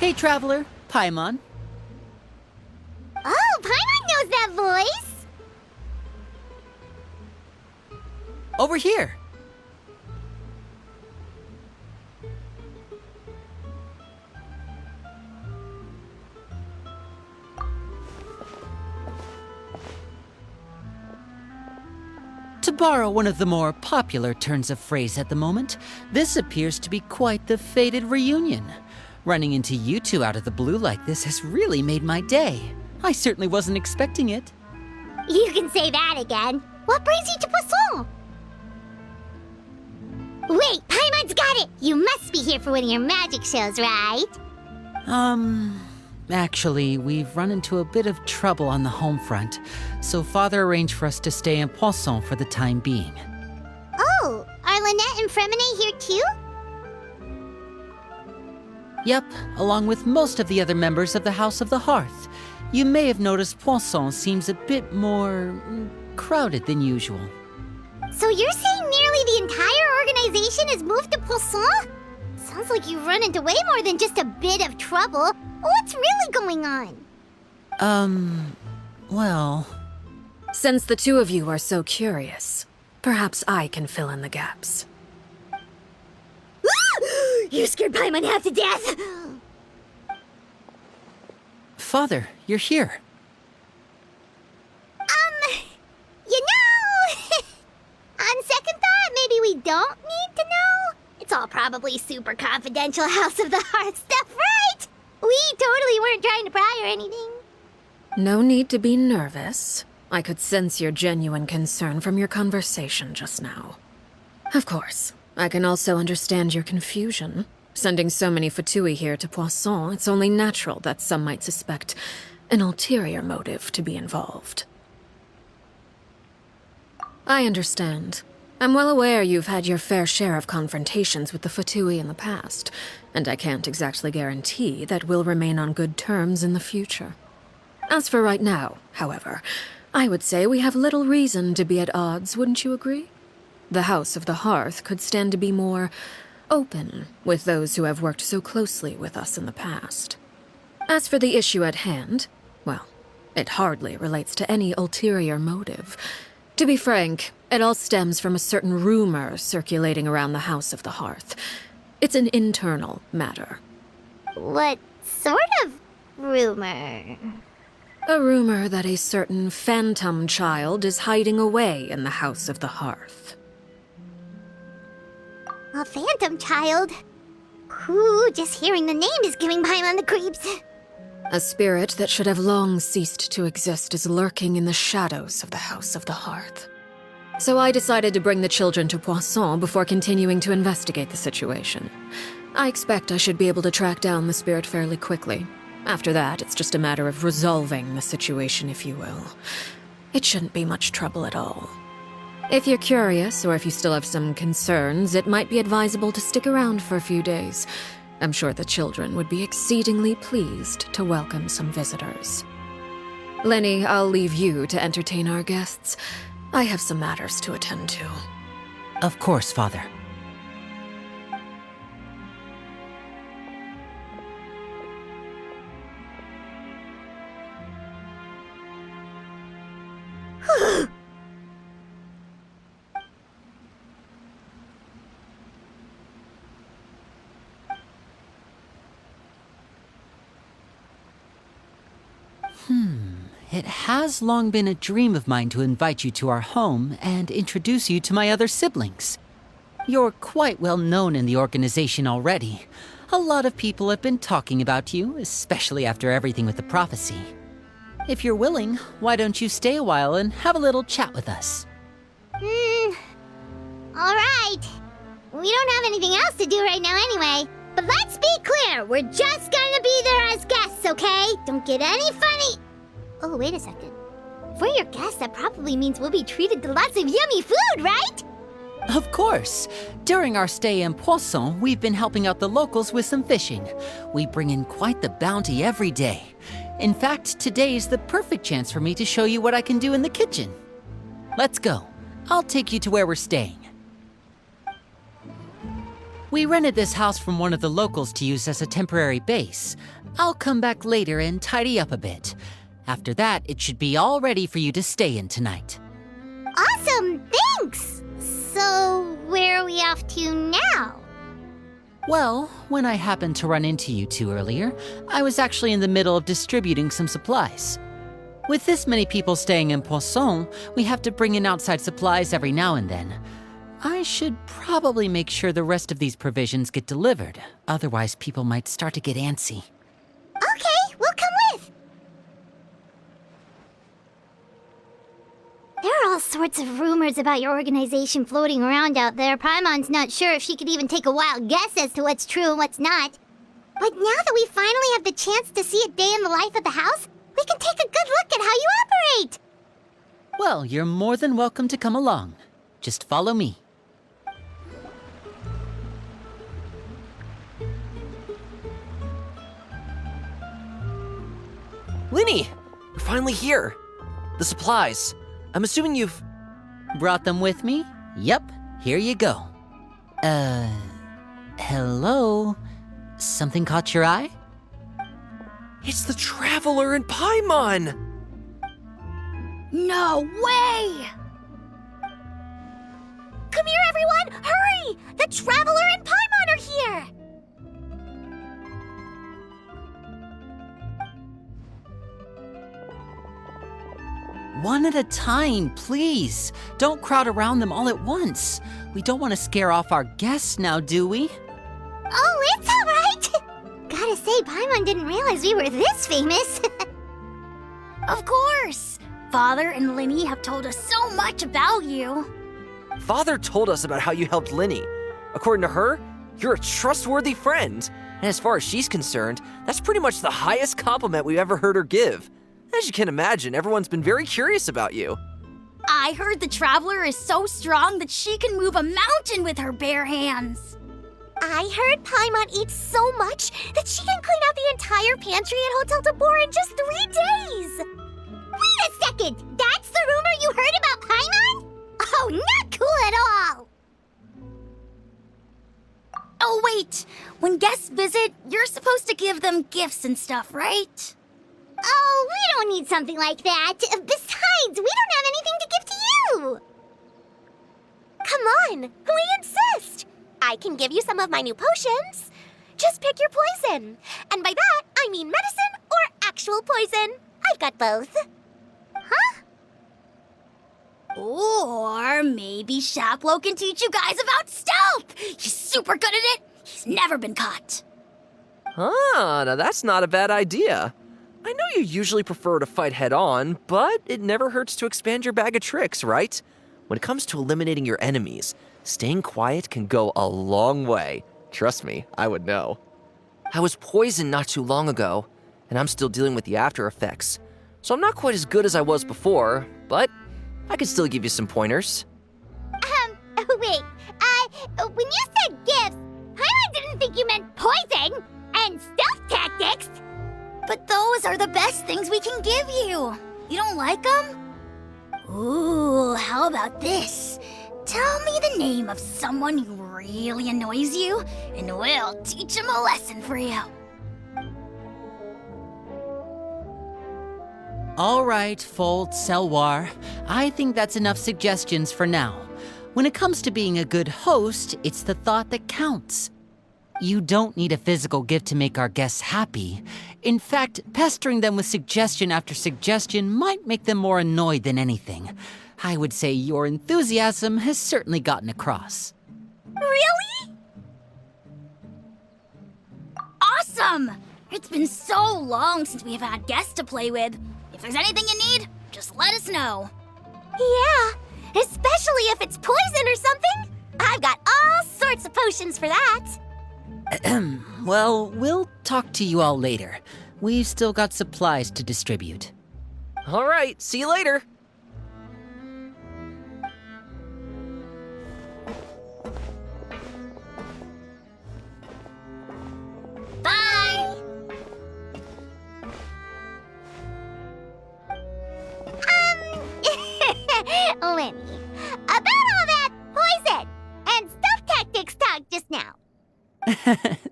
Hey, traveler. Paimon. Oh, Paimon knows that voice! Over here. To borrow one of the more popular turns of phrase at the moment, this appears to be quite the fated reunion. Running into you two out of the blue like this has really made my day. I certainly wasn't expecting it. You can say that again. What brings you to Poisson? Wait, Paimon's got it! You must be here for one of your magic shows, right? Actually, we've run into a bit of trouble on the home front, so Father arranged for us to stay in Poisson for the time being. Oh, are Lynette and Fremine here too? Yep, along with most of the other members of the House of the Hearth. You may have noticed Poisson seems a bit more crowded than usual. So you're saying nearly the entire organization has moved to Poisson? Sounds like you've run into way more than just a bit of trouble. What's really going on? Well... Since the two of you are so curious, perhaps I can fill in the gaps. You scared Paimon half to death! Father, you're here. You know... On second thought, maybe we don't need to know? It's all probably super confidential House of the Hearth stuff, right? We totally weren't trying to pry or anything. No need to be nervous. I could sense your genuine concern from your conversation just now. Of course, I can also understand your confusion. Sending so many Fatui here to Poisson, it's only natural that some might suspect an ulterior motive to be involved. I understand. I'm well aware you've had your fair share of confrontations with the Fatui in the past, and I can't exactly guarantee that we'll remain on good terms in the future. As for right now, however, I would say we have little reason to be at odds, wouldn't you agree? The House of the Hearth could stand to be more open with those who have worked so closely with us in the past. As for the issue at hand, well, it hardly relates to any ulterior motive. To be frank, it all stems from a certain rumor circulating around the House of the Hearth. It's an internal matter. What sort of rumor? A rumor that a certain phantom child is hiding away in the House of the Hearth. A phantom child? Ooh, just hearing the name is giving Paimon the creeps. A spirit that should have long ceased to exist is lurking in the shadows of the House of the Hearth. So I decided to bring the children to Poisson before continuing to investigate the situation. I expect I should be able to track down the spirit fairly quickly. After that, it's just a matter of resolving the situation, if you will. It shouldn't be much trouble at all. If you're curious, or if you still have some concerns, it might be advisable to stick around for a few days. I'm sure the children would be exceedingly pleased to welcome some visitors. Lenny, I'll leave you to entertain our guests. I have some matters to attend to. Of course, Father. It has long been a dream of mine to invite you to our home and introduce you to my other siblings. You're quite well known in the organization already. A lot of people have been talking about you, especially after everything with the prophecy. If you're willing, why don't you stay a while and have a little chat with us? Alright. We don't have anything else to do right now anyway. But let's be clear, we're just gonna be there as guests, okay? Don't get any funny... Oh, wait a second. If we're your guests, that probably means we'll be treated to lots of yummy food, right? Of course. During our stay in Poisson, we've been helping out the locals with some fishing. We bring in quite the bounty every day. In fact, today's the perfect chance for me to show you what I can do in the kitchen. Let's go. I'll take you to where we're staying. We rented this house from one of the locals to use as a temporary base. I'll come back later and tidy up a bit. After that, it should be all ready for you to stay in tonight. Awesome, thanks! So, where are we off to now? Well, when I happened to run into you two earlier, I was actually in the middle of distributing some supplies. With this many people staying in Poisson, we have to bring in outside supplies every now and then. I should probably make sure the rest of these provisions get delivered, otherwise people might start to get antsy. Okay, we'll come with! There are all sorts of rumors about your organization floating around out there. Paimon's not sure if she could even take a wild guess as to what's true and what's not. But now that we finally have the chance to see a day in the life of the house, we can take a good look at how you operate! Well, you're more than welcome to come along. Just follow me. Linny! We're finally here! The supplies. I'm assuming you've... Brought them with me? Yep, here you go. Hello? Something caught your eye? It's the Traveler in Paimon! No way! Come here, everyone! Hurry! The Traveler and Paimon are here! One at a time, please. Don't crowd around them all at once. We don't want to scare off our guests now, do we? Oh, it's all right! Gotta say, Paimon didn't realize we were this famous. Of course! Father and Linny have told us so much about you. Father told us about how you helped Linny. According to her, you're a trustworthy friend. And as far as she's concerned, that's pretty much the highest compliment we've ever heard her give. As you can imagine, everyone's been very curious about you. I heard the Traveler is so strong that she can move a mountain with her bare hands. I heard Paimon eats so much that she can clean out the entire pantry at Hotel de Boer in just 3 days! Wait a second! That's the rumor you heard about Paimon? Oh, not cool at all! Oh, wait! When guests visit, you're supposed to give them gifts and stuff, right? Oh, we don't need something like that. Besides, we don't have anything to give to you! Come on, we insist! I can give you some of my new potions. Just pick your poison. And by that, I mean medicine or actual poison. I've got both. Huh? Or maybe Shaplo can teach you guys about stealth! He's super good at it! He's never been caught. Ah, now that's not a bad idea. I know you usually prefer to fight head-on, but it never hurts to expand your bag of tricks, right? When it comes to eliminating your enemies, staying quiet can go a long way. Trust me, I would know. I was poisoned not too long ago, and I'm still dealing with the after effects. So I'm not quite as good as I was before, but I can still give you some pointers. Wait, when you said gifts, Paimon didn't think you meant poison and stealth tactics. But those are the best things we can give you. You don't like them? Ooh, how about this? Tell me the name of someone who really annoys you, and we'll teach him a lesson for you. All right, Fold, Selwar. I think that's enough suggestions for now. When it comes to being a good host, it's the thought that counts. You don't need a physical gift to make our guests happy. In fact, pestering them with suggestion after suggestion might make them more annoyed than anything. I would say your enthusiasm has certainly gotten across. Really? Awesome! It's been so long since we've had guests to play with. If there's anything you need, just let us know. Yeah, especially if it's poison or something. I've got all sorts of potions for that. Well, we'll talk to you all later. We've still got supplies to distribute. All right, see you later. Bye! Lenny, about all that poison and stealth tactics talk just now.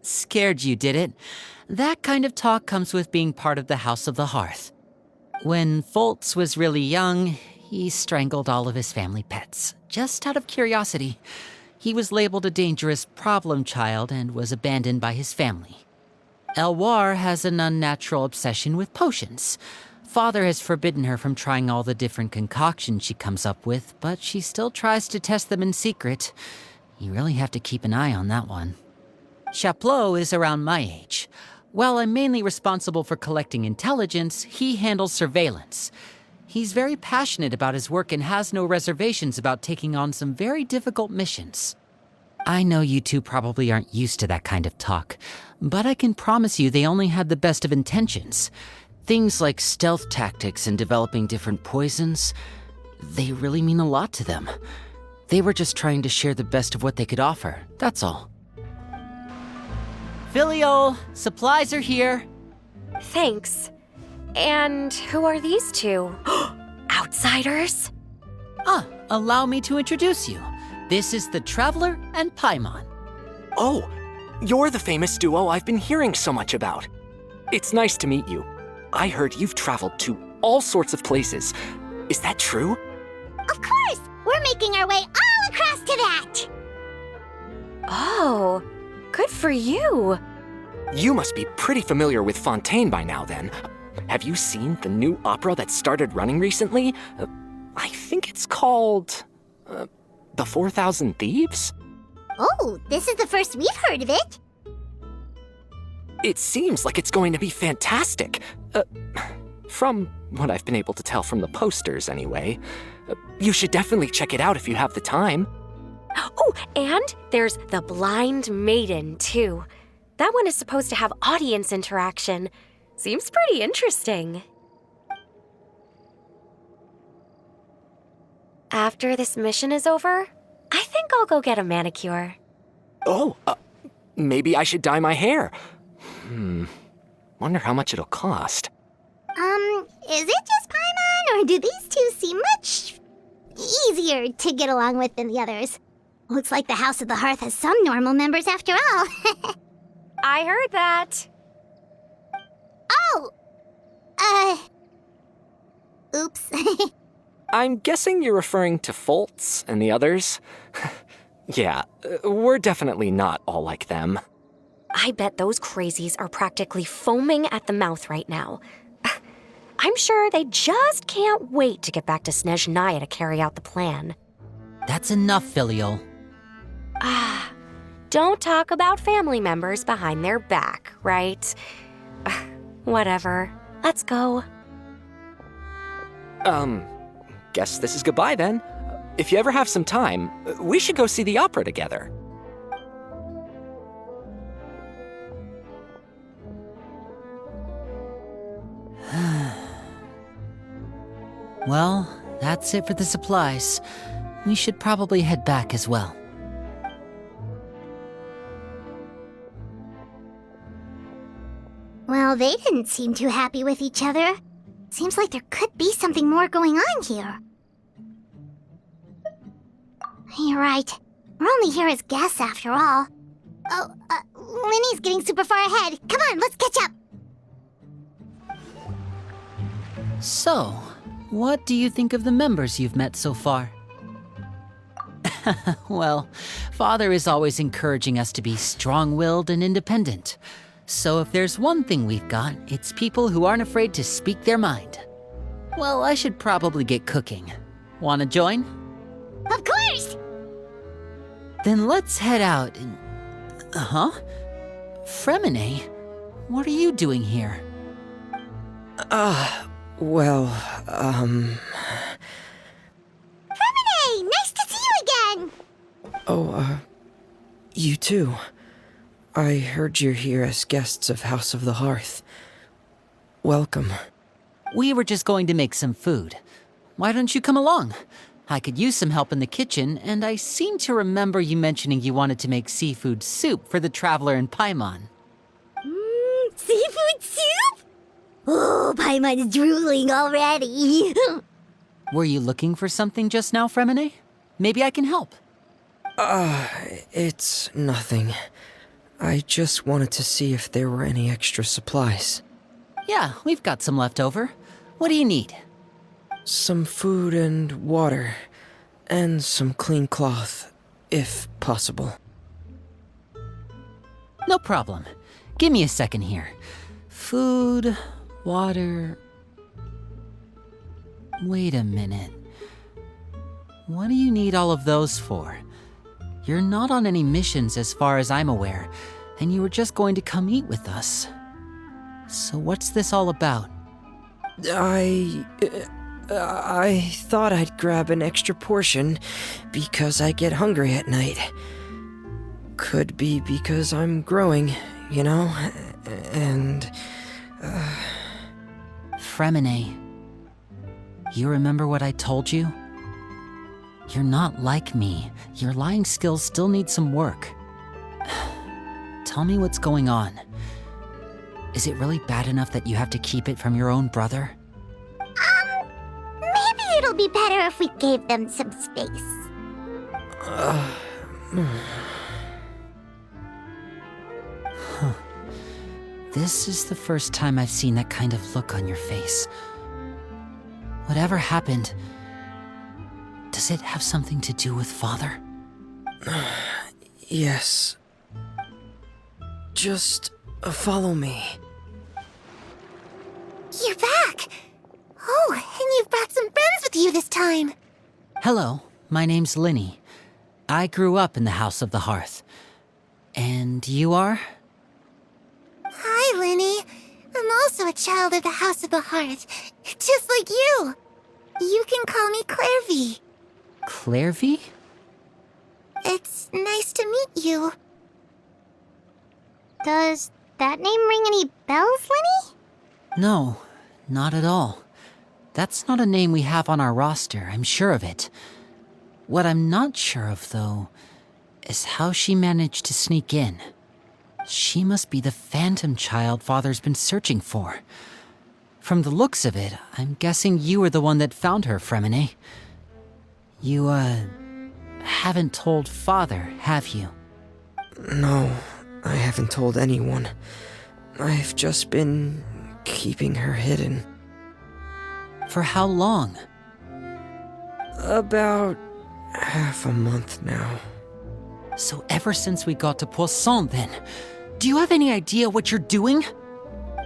Scared you, did it? That kind of talk comes with being part of the House of the Hearth. When Foltz was really young, he strangled all of his family pets, just out of curiosity. He was labeled a dangerous problem child and was abandoned by his family. Elwar has an unnatural obsession with potions. Father has forbidden her from trying all the different concoctions she comes up with, but she still tries to test them in secret. You really have to keep an eye on that one. Chaplot is around my age. While I'm mainly responsible for collecting intelligence, he handles surveillance. He's very passionate about his work and has no reservations about taking on some very difficult missions. I know you two probably aren't used to that kind of talk, but I can promise you they only had the best of intentions. Things like stealth tactics and developing different poisons, they really mean a lot to them. They were just trying to share the best of what they could offer, that's all. Filiol, supplies are here. Thanks. And who are these two? Outsiders? Allow me to introduce you. This is the Traveler and Paimon. Oh, you're the famous duo I've been hearing so much about. It's nice to meet you. I heard you've traveled to all sorts of places. Is that true? Of course! We're making our way all across to that! Oh, good for you. You must be pretty familiar with Fontaine by now, then. Have you seen the new opera that started running recently? I think it's called... The 4,000 Thieves? Oh, this is the first we've heard of it. It seems like it's going to be fantastic. From what I've been able to tell from the posters, anyway. You should definitely check it out if you have the time. Oh, and there's The Blind Maiden, too. That one is supposed to have audience interaction. Seems pretty interesting. After this mission is over, I think I'll go get a manicure. Oh, maybe I should dye my hair. Wonder how much it'll cost. Is it just Paimon, or do these two seem much easier to get along with than the others? Looks like the House of the Hearth has some normal members after all. I heard that. Oh! Oops. I'm guessing you're referring to Foltz and the others? Yeah, we're definitely not all like them. I bet those crazies are practically foaming at the mouth right now. I'm sure they just can't wait to get back to Snezhnaya to carry out the plan. That's enough, Filiol. Don't talk about family members behind their back, right? Whatever. Let's go. Guess this is goodbye then. If you ever have some time, we should go see the opera together. Well, that's it for the supplies. We should probably head back as well. Well, they didn't seem too happy with each other. Seems like there could be something more going on here. You're right. We're only here as guests after all. Oh, Winnie's getting super far ahead. Come on, let's catch up. So, what do you think of the members you've met so far? Well, Father is always encouraging us to be strong-willed and independent. So if there's one thing we've got, it's people who aren't afraid to speak their mind. Well, I should probably get cooking. Wanna join? Of course! Then let's head out and... Fremine? What are you doing here? Fremine, nice to see you again! You too. I heard you're here as guests of House of the Hearth. Welcome. We were just going to make some food. Why don't you come along? I could use some help in the kitchen, and I seem to remember you mentioning you wanted to make seafood soup for the Traveler and Paimon. Seafood soup? Oh, Paimon's drooling already. Were you looking for something just now, Fremine? Maybe I can help. It's nothing. I just wanted to see if there were any extra supplies. Yeah, we've got some left over. What do you need? Some food and water, and some clean cloth, if possible. No problem. Give me a second here. Food, water... Wait a minute. What do you need all of those for? You're not on any missions as far as I'm aware, and you were just going to come eat with us. So what's this all about? I thought I'd grab an extra portion because I get hungry at night. Could be because I'm growing, you know, and... Fremine, you remember what I told you? You're not like me. Your lying skills still need some work. Tell me what's going on. Is it really bad enough that you have to keep it from your own brother? Maybe it'll be better if we gave them some space. This is the first time I've seen that kind of look on your face. Whatever happened, does it have something to do with Father? Yes. Just follow me. You're back! Oh, and you've brought some friends with you this time. Hello, my name's Linny. I grew up in the House of the Hearth. And you are? Hi, Linny. I'm also a child of the House of the Hearth, just like you. You can call me Clairvy. Clairvy? It's nice to meet you. Does that name ring any bells, Linny? No, not at all. That's not a name we have on our roster, I'm sure of it. What I'm not sure of, though, is how she managed to sneak in. She must be the phantom child Father's been searching for. From the looks of it, I'm guessing you were the one that found her, Fremine. You, haven't told Father, have you? No, I haven't told anyone. I've just been keeping her hidden. For how long? About half a month now. So ever since we got to Poisson, then. Do you have any idea what you're doing?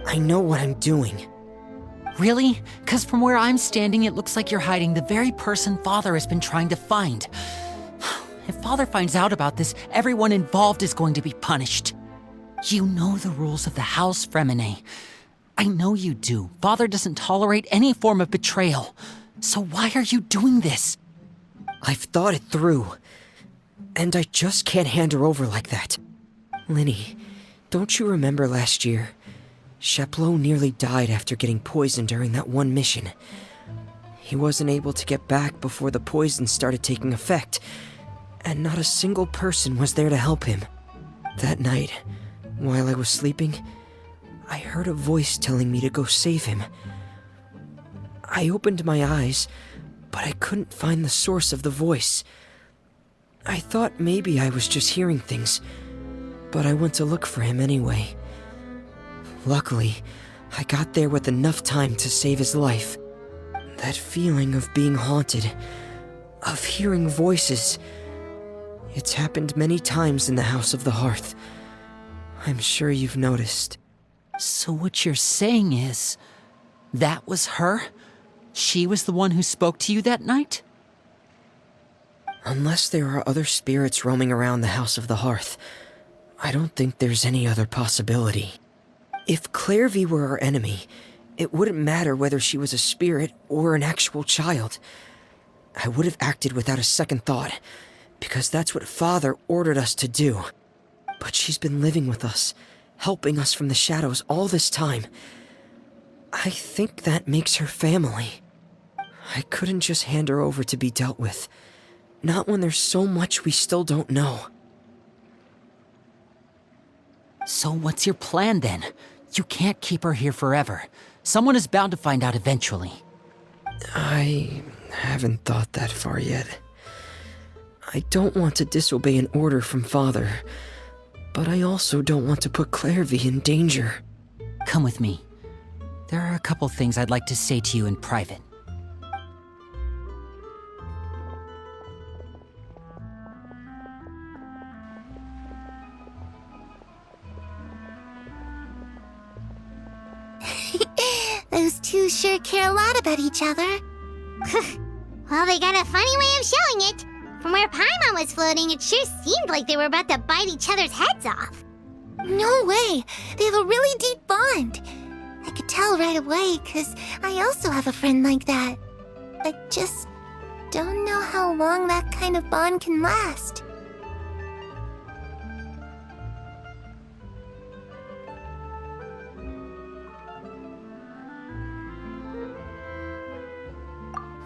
I know what I'm doing. Really? 'Cause from where I'm standing, it looks like you're hiding the very person Father has been trying to find. If Father finds out about this, everyone involved is going to be punished. You know the rules of the house, Fremine. I know you do. Father doesn't tolerate any form of betrayal. So why are you doing this? I've thought it through. And I just can't hand her over like that. Linny, don't you remember last year? Chaplot nearly died after getting poisoned during that one mission. He wasn't able to get back before the poison started taking effect, and not a single person was there to help him. That night, while I was sleeping, I heard a voice telling me to go save him. I opened my eyes, but I couldn't find the source of the voice. I thought maybe I was just hearing things, but I went to look for him anyway. Luckily, I got there with enough time to save his life. That feeling of being haunted, of hearing voices, it's happened many times in the House of the Hearth. I'm sure you've noticed. So what you're saying is, that was her? She was the one who spoke to you that night? Unless there are other spirits roaming around the House of the Hearth, I don't think there's any other possibility. If Clairvy were our enemy, it wouldn't matter whether she was a spirit or an actual child. I would have acted without a second thought, because that's what Father ordered us to do. But she's been living with us, helping us from the shadows all this time. I think that makes her family. I couldn't just hand her over to be dealt with. Not when there's so much we still don't know. So what's your plan then? You can't keep her here forever. Someone is bound to find out eventually. I haven't thought that far yet. I don't want to disobey an order from Father, But I also don't want to put Clairvy in danger. Come with me. There are a couple things I'd like to say to you in private. Those two sure care a lot about each other. Well, they got a funny way of showing it. From where Paimon was floating, it sure seemed like they were about to bite each other's heads off. No way! They have a really deep bond. I could tell right away, 'cause I also have a friend like that. I just don't know how long that kind of bond can last.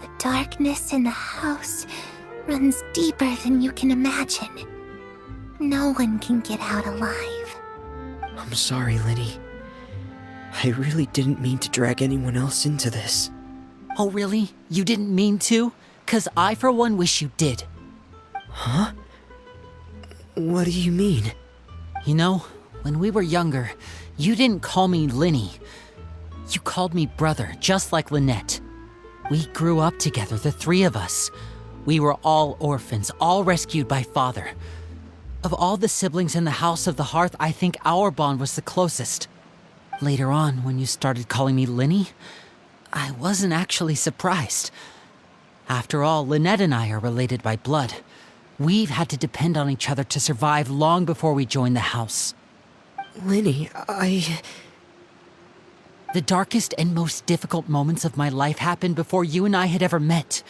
The darkness in the house runs deeper than you can imagine. No one can get out alive. I'm sorry, Linny. I really didn't mean to drag anyone else into this. Oh, really? You didn't mean to? 'Cause I, for one, wish you did. Huh? What do you mean? You know, when we were younger, you didn't call me Linny. You called me brother, just like Lynette. We grew up together, the three of us. We were all orphans, all rescued by father. Of all the siblings in the House of the Hearth, I think our bond was the closest. Later on, when you started calling me Linny, I wasn't actually surprised. After all, Lynette and I are related by blood. We've had to depend on each other to survive long before we joined the house. Linny, The darkest and most difficult moments of my life happened before you and I had ever met.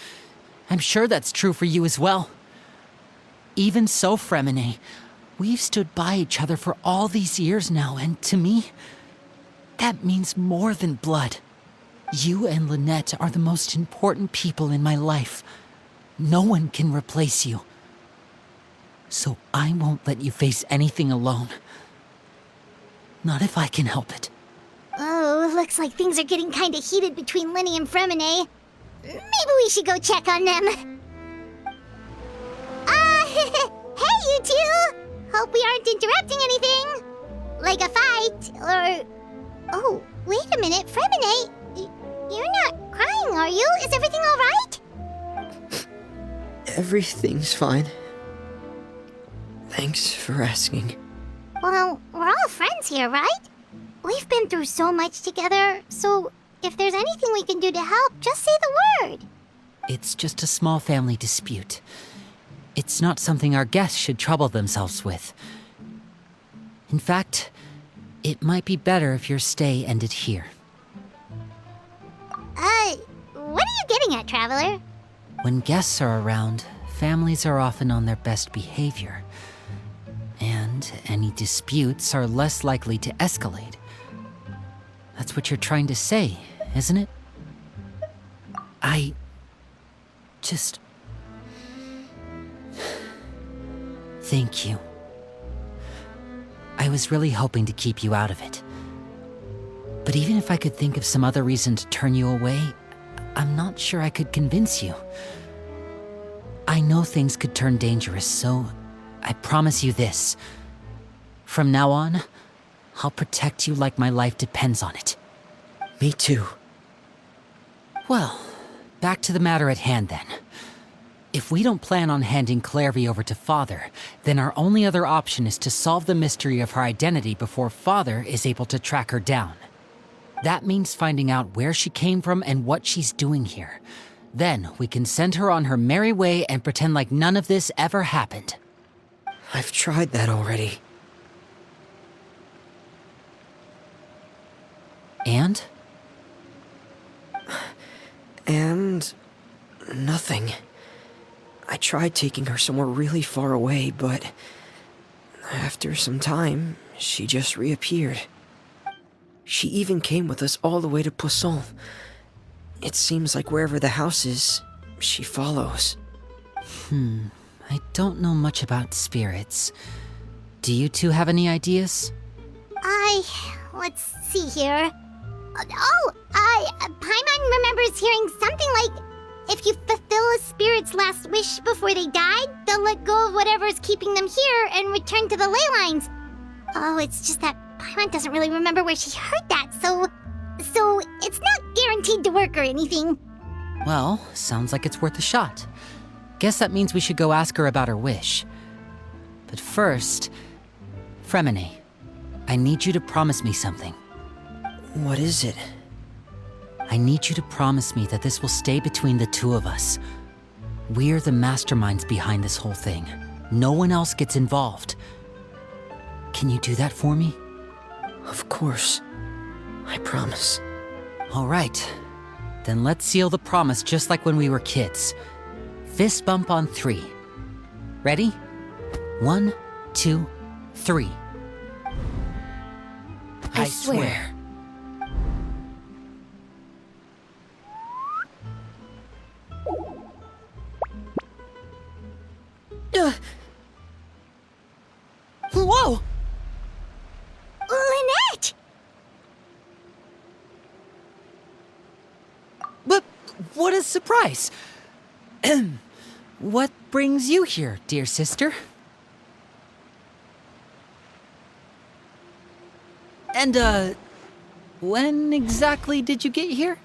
I'm sure that's true for you as well. Even so, Fremine, we've stood by each other for all these years now, and to me, that means more than blood. You and Lynette are the most important people in my life. No one can replace you. So I won't let you face anything alone. Not if I can help it. Oh, looks like things are getting kinda heated between Linny and Fremine. Maybe we should go check on them. Hey, you two! Hope we aren't interrupting anything. Like a fight, or... Oh, wait a minute, Fremine. You're not crying, are you? Is everything alright? everything's fine. Thanks for asking. Well, we're all friends here, right? We've been through so much together, so if there's anything we can do to help, just say the word. It's just a small family dispute. It's not something our guests should trouble themselves with. In fact, it might be better if your stay ended here. What are you getting at, Traveler? When guests are around, families are often on their best behavior. And any disputes are less likely to escalate. That's what you're trying to say, isn't it? I just... Thank you. I was really hoping to keep you out of it. But even if I could think of some other reason to turn you away, I'm not sure I could convince you. I know things could turn dangerous, so I promise you this. From now on, I'll protect you like my life depends on it. Me too. Well, back to the matter at hand then. If we don't plan on handing Clairvy over to Father, then our only other option is to solve the mystery of her identity before Father is able to track her down. That means finding out where she came from and what she's doing here. Then we can send her on her merry way and pretend like none of this ever happened. I've tried that already. And? And... nothing. I tried taking her somewhere really far away, but... after some time, she just reappeared. She even came with us all the way to Poisson. It seems like wherever the house is, she follows. I don't know much about spirits. Do you two have any ideas? Let's see here. Paimon remembers hearing something like, if you fulfill a spirit's last wish before they died, they'll let go of whatever's keeping them here and return to the ley lines. Oh, it's just that Paimon doesn't really remember where she heard that, so it's not guaranteed to work or anything. Well, sounds like it's worth a shot. Guess that means we should go ask her about her wish. But first, Fremine, I need you to promise me something. What is it? I need you to promise me that this will stay between the two of us. We're the masterminds behind this whole thing. No one else gets involved. Can you do that for me? Of course. I promise. All right. Then let's seal the promise just like when we were kids. Fist bump on 3. Ready? 1, 2, 3. I swear. Whoa! Lynette! But what a surprise! What brings you here, dear sister? And, when exactly did you get here?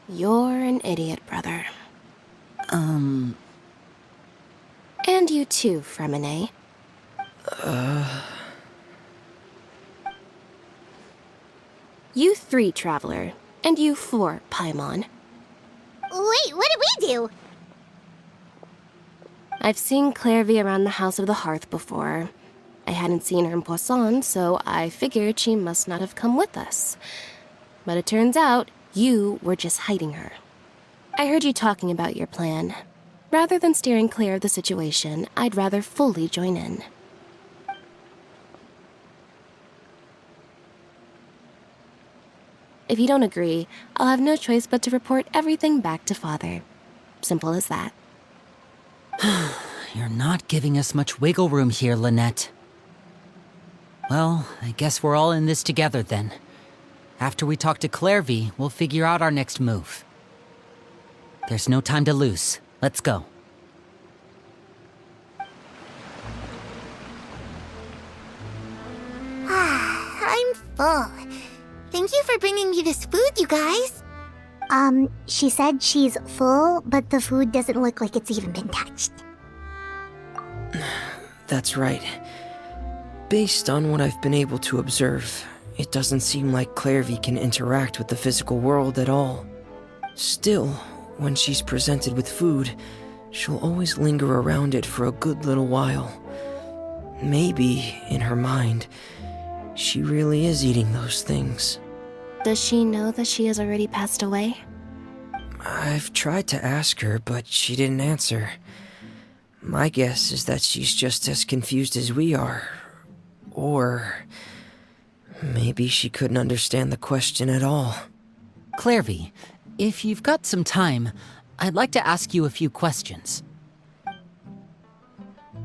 You're an idiot, brother. And you too, Fremine. You 3, Traveler. And you 4, Paimon. Wait, what did we do? I've seen Clairvy around the House of the Hearth before. I hadn't seen her in Poisson, so I figured she must not have come with us. But it turns out you were just hiding her. I heard you talking about your plan. Rather than steering clear of the situation, I'd rather fully join in. If you don't agree, I'll have no choice but to report everything back to Father. Simple as that. You're not giving us much wiggle room here, Lynette. Well, I guess we're all in this together then. After we talk to Clairvy, we'll figure out our next move. There's no time to lose. Let's go. I'm full. Thank you for bringing me this food, you guys. She said she's full, but the food doesn't look like it's even been touched. That's right. Based on what I've been able to observe, it doesn't seem like Clairvy can interact with the physical world at all. Still, when she's presented with food, she'll always linger around it for a good little while. Maybe, in her mind, she really is eating those things. Does she know that she has already passed away? I've tried to ask her, but she didn't answer. My guess is that she's just as confused as we are. Or maybe she couldn't understand the question at all. Clairvy, if you've got some time, I'd like to ask you a few questions.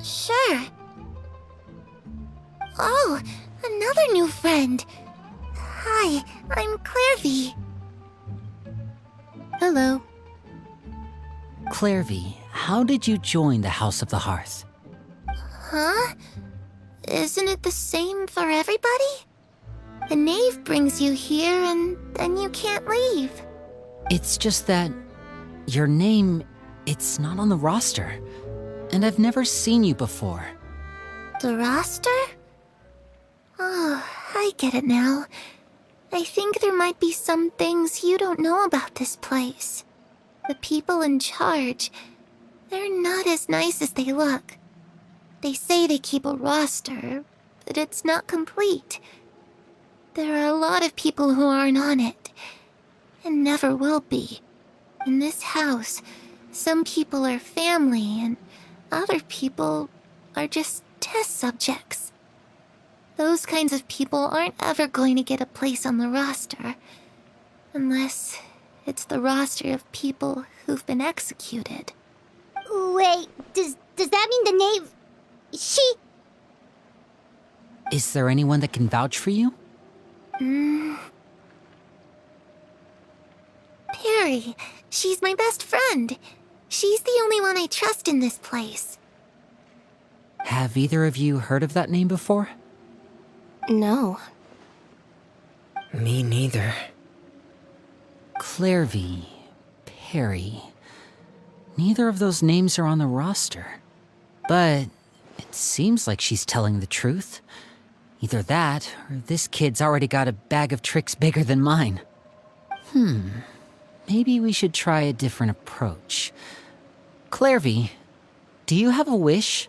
Sure. Oh, another new friend. Hi, I'm Clairvy. Hello. Clairvy, how did you join the House of the Hearth? Huh? Isn't it the same for everybody? The knave brings you here and then you can't leave. It's just that your name, it's not on the roster. And I've never seen you before. The roster? Oh, I get it now. I think there might be some things you don't know about this place. The people in charge, they're not as nice as they look. They say they keep a roster, but it's not complete. There are a lot of people who aren't on it, and never will be. In this house, some people are family, and other people are just test subjects. Those kinds of people aren't ever going to get a place on the roster, unless it's the roster of people who've been executed. Wait, does that mean the knave... She... Is there anyone that can vouch for you? Perry. She's my best friend. She's the only one I trust in this place. Have either of you heard of that name before? No. Me neither. Clairvy, Perry. Neither of those names are on the roster. But it seems like she's telling the truth. Either that, or this kid's already got a bag of tricks bigger than mine. Maybe we should try a different approach. Clairvy, do you have a wish?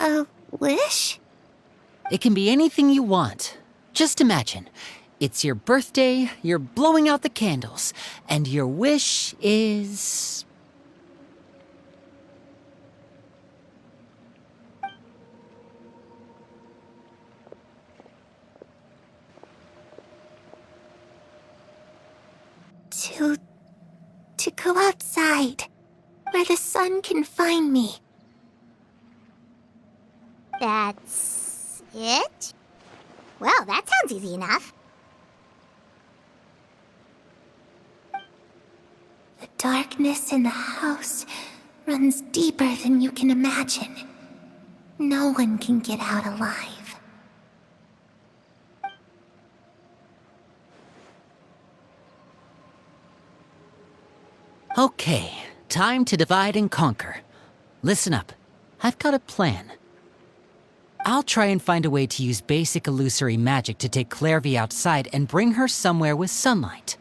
A wish? It can be anything you want. Just imagine. It's your birthday, you're blowing out the candles, and your wish is... To go outside, where the sun can find me. That's it? Well, that sounds easy enough. The darkness in the house runs deeper than you can imagine. No one can get out alive. Okay, time to divide and conquer. Listen up, I've got a plan. I'll try and find a way to use basic illusory magic to take Clairvy outside and bring her somewhere with sunlight.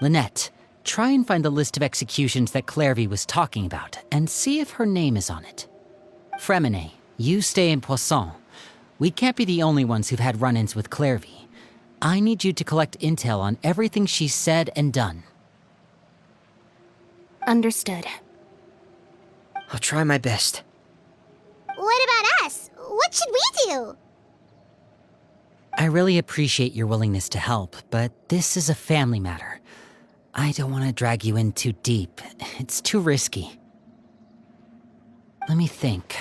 Lynette, try and find the list of executions that Clairvy was talking about and see if her name is on it. Fremine, you stay in Poisson. We can't be the only ones who've had run-ins with Clairvy. I need you to collect intel on everything she's said and done. Understood. I'll try my best. What about us? What should we do? I really appreciate your willingness to help, but this is a family matter. I don't want to drag you in too deep. It's too risky. Let me think.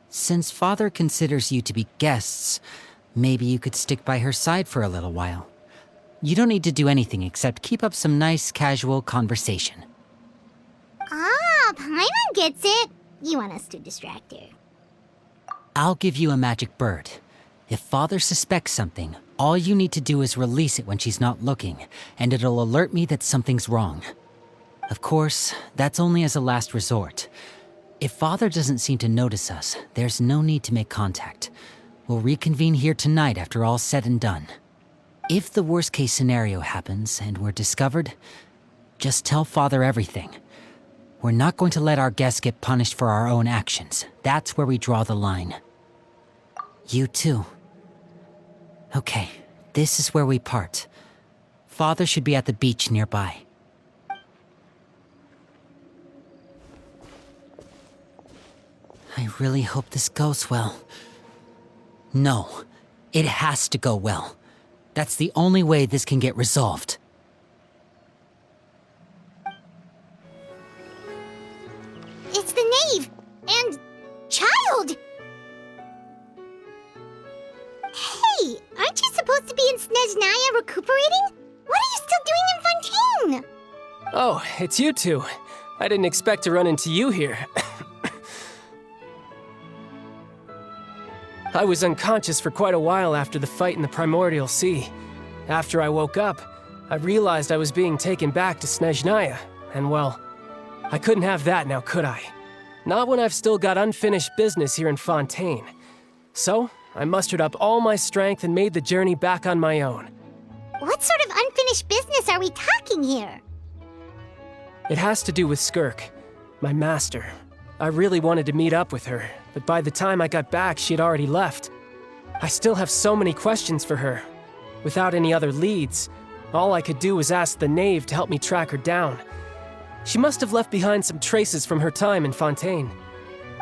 Since Father considers you to be guests, maybe you could stick by her side for a little while. You don't need to do anything except keep up some nice, casual conversation. Ah, Paimon gets it. You want us to distract her. I'll give you a magic bird. If Father suspects something, all you need to do is release it when she's not looking, and it'll alert me that something's wrong. Of course, that's only as a last resort. If Father doesn't seem to notice us, there's no need to make contact. We'll reconvene here tonight after all's said and done. If the worst-case scenario happens and we're discovered, just tell Father everything. We're not going to let our guests get punished for our own actions. That's where we draw the line. You too. Okay, this is where we part. Father should be at the beach nearby. I really hope this goes well. No, it has to go well. That's the only way this can get resolved. It's the knave and child. Hey, aren't you supposed to be in Snezhnaya recuperating? What are you still doing in Fontaine? Oh, it's you two. I didn't expect to run into you here. I was unconscious for quite a while after the fight in the Primordial Sea. After I woke up, I realized I was being taken back to Snezhnaya, and well, I couldn't have that now, could I? Not when I've still got unfinished business here in Fontaine. So, I mustered up all my strength and made the journey back on my own. What sort of unfinished business are we talking here? It has to do with Skirk, my master. I really wanted to meet up with her, but by the time I got back, she had already left. I still have so many questions for her. Without any other leads, all I could do was ask the knave to help me track her down. She must have left behind some traces from her time in Fontaine.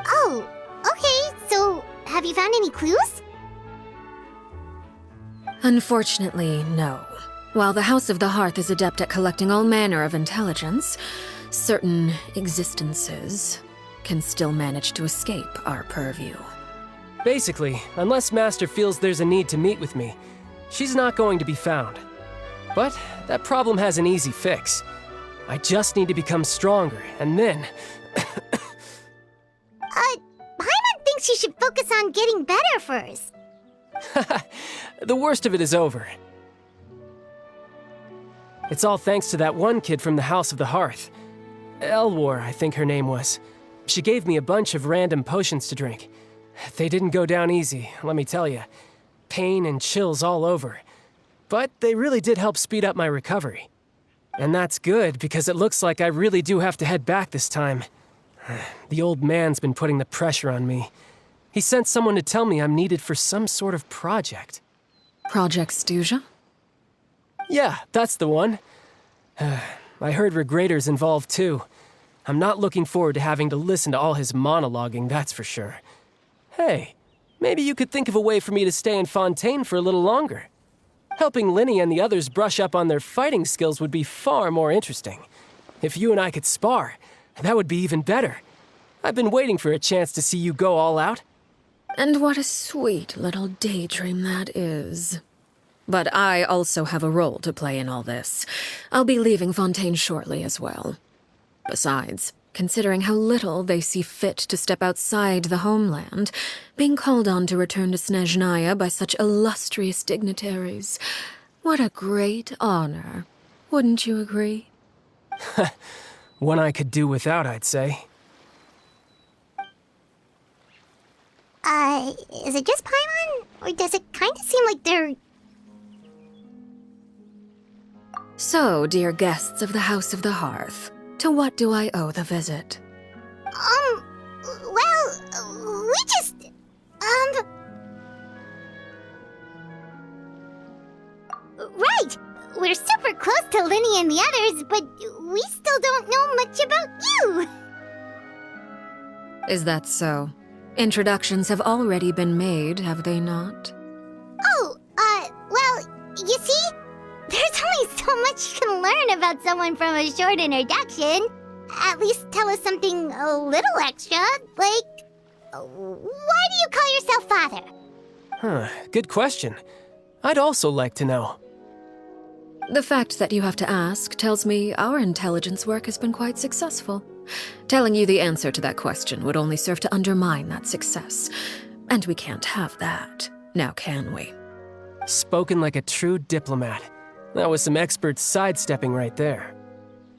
Oh, okay, so have you found any clues? Unfortunately, no. While the House of the Hearth is adept at collecting all manner of intelligence, certain existences can still manage to escape our purview. Basically, unless Master feels there's a need to meet with me, she's not going to be found. But that problem has an easy fix. I just need to become stronger, and then... Paimon thinks you should focus on getting better first. The worst of it is over. It's all thanks to that one kid from the House of the Hearth. Elwar, I think her name was. She gave me a bunch of random potions to drink. They didn't go down easy, let me tell you. Pain and chills all over. But they really did help speed up my recovery. And that's good, because it looks like I really do have to head back this time. The old man's been putting the pressure on me. He sent someone to tell me I'm needed for some sort of project. Project Stuja? Yeah, that's the one. I heard Regrader's involved too. I'm not looking forward to having to listen to all his monologuing, that's for sure. Hey, maybe you could think of a way for me to stay in Fontaine for a little longer. Helping Linny and the others brush up on their fighting skills would be far more interesting. If you and I could spar, that would be even better. I've been waiting for a chance to see you go all out. And what a sweet little daydream that is. But I also have a role to play in all this. I'll be leaving Fontaine shortly as well. Besides, considering how little they see fit to step outside the homeland, being called on to return to Snezhnaya by such illustrious dignitaries, what a great honor. Wouldn't you agree? One I could do without, I'd say. Is it just Paimon? Or does it kind of seem like they're... So, dear guests of the House of the Hearth, to what do I owe the visit? Well, we just... Right! We're super close to Linny and the others, but we still don't know much about you! Is that so? Introductions have already been made, have they not? Oh, well, you see? There's only so much you can learn about someone from a short introduction. At least tell us something a little extra, like... Why do you call yourself father? Good question. I'd also like to know. The fact that you have to ask tells me our intelligence work has been quite successful. Telling you the answer to that question would only serve to undermine that success. And we can't have that, now can we? Spoken like a true diplomat. That was some expert sidestepping right there.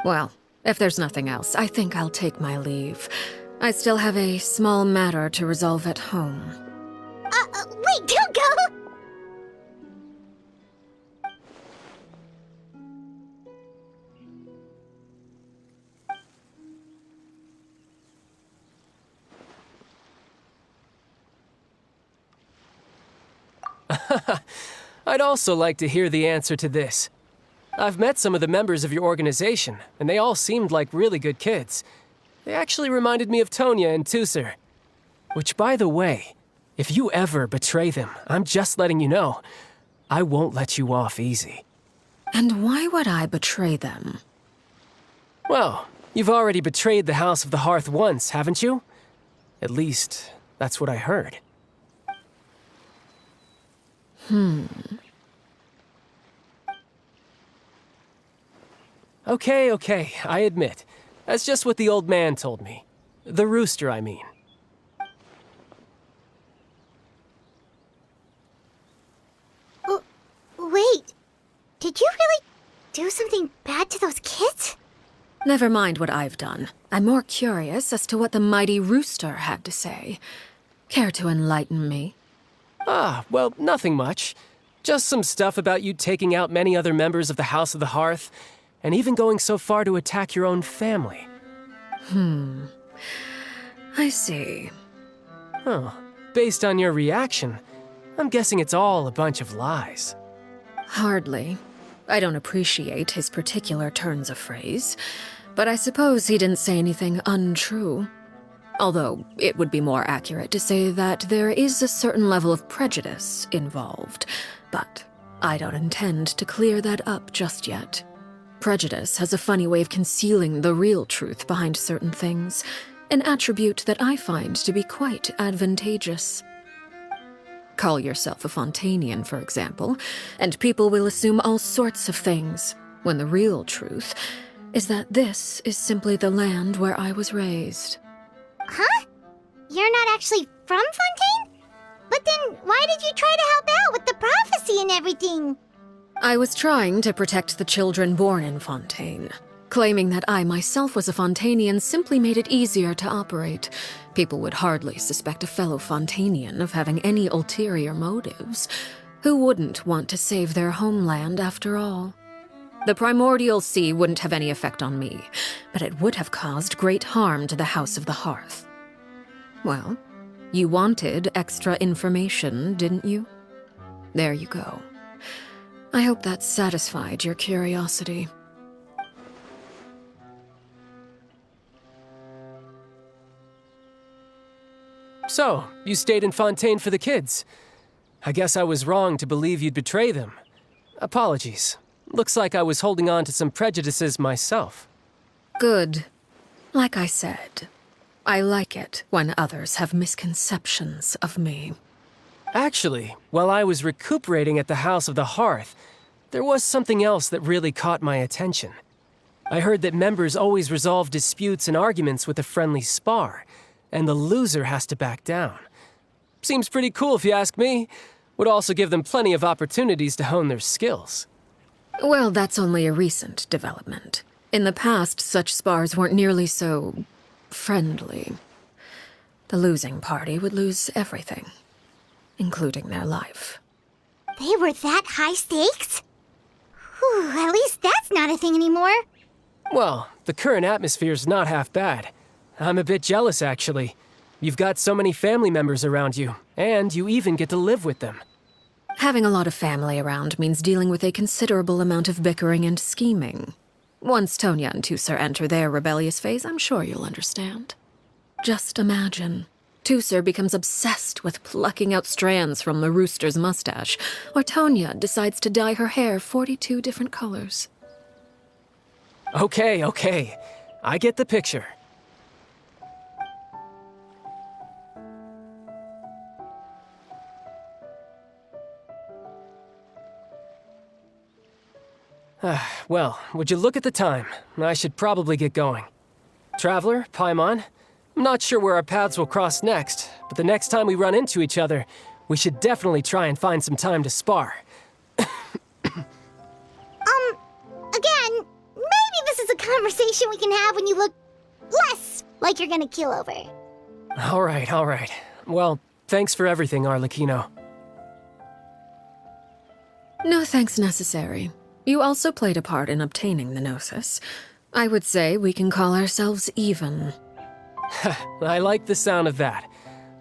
Well, if there's nothing else, I think I'll take my leave. I still have a small matter to resolve at home. Wait, don't go! I'd also like to hear the answer to this. I've met some of the members of your organization, and they all seemed like really good kids. They actually reminded me of Tonya and Tusser. Which, by the way, if you ever betray them, I'm just letting you know, I won't let you off easy. And why would I betray them? Well, you've already betrayed the House of the Hearth once, haven't you? At least, that's what I heard. Okay, I admit. That's just what the old man told me. The rooster, I mean. Wait, did you really do something bad to those kids? Never mind what I've done. I'm more curious as to what the mighty rooster had to say. Care to enlighten me? Well, nothing much. Just some stuff about you taking out many other members of the House of the Hearth, and even going so far to attack your own family. I see. Based on your reaction, I'm guessing it's all a bunch of lies. Hardly. I don't appreciate his particular turns of phrase, but I suppose he didn't say anything untrue. Although, it would be more accurate to say that there is a certain level of prejudice involved, but I don't intend to clear that up just yet. Prejudice has a funny way of concealing the real truth behind certain things, an attribute that I find to be quite advantageous. Call yourself a Fontanian, for example, and people will assume all sorts of things, when the real truth is that this is simply the land where I was raised. Huh? You're not actually from Fontaine? But then why did you try to help out with the prophecy and everything? I was trying to protect the children born in Fontaine. Claiming that I myself was a Fontanian simply made it easier to operate. People would hardly suspect a fellow Fontanian of having any ulterior motives. Who wouldn't want to save their homeland after all? The primordial sea wouldn't have any effect on me, but it would have caused great harm to the House of the Hearth. Well, you wanted extra information, didn't you? There you go. I hope that satisfied your curiosity. So, you stayed in Fontaine for the kids. I guess I was wrong to believe you'd betray them. Apologies. Looks like I was holding on to some prejudices myself. Good. Like I said, I like it when others have misconceptions of me. Actually, while I was recuperating at the House of the Hearth, there was something else that really caught my attention. I heard that members always resolve disputes and arguments with a friendly spar, and the loser has to back down. Seems pretty cool if you ask me. Would also give them plenty of opportunities to hone their skills. Well, that's only a recent development. In the past, such spars weren't nearly so friendly. The losing party would lose everything, including their life. They were that high stakes? Whew, at least that's not a thing anymore. Well, the current atmosphere's not half bad. I'm a bit jealous, actually. You've got so many family members around you, and you even get to live with them. Having a lot of family around means dealing with a considerable amount of bickering and scheming. Once Tonya and Tusser enter their rebellious phase, I'm sure you'll understand. Just imagine. Tusser becomes obsessed with plucking out strands from the rooster's mustache, or Tonya decides to dye her hair 42 different colors. Okay. I get the picture. Well, would you look at the time? I should probably get going. Traveler, Paimon, I'm not sure where our paths will cross next, but the next time we run into each other, we should definitely try and find some time to spar. Again, maybe this is a conversation we can have when you look less like you're gonna keel over. All right. Well, thanks for everything, Arlechinno. No thanks necessary. You also played a part in obtaining the Gnosis. I would say we can call ourselves even. I like the sound of that.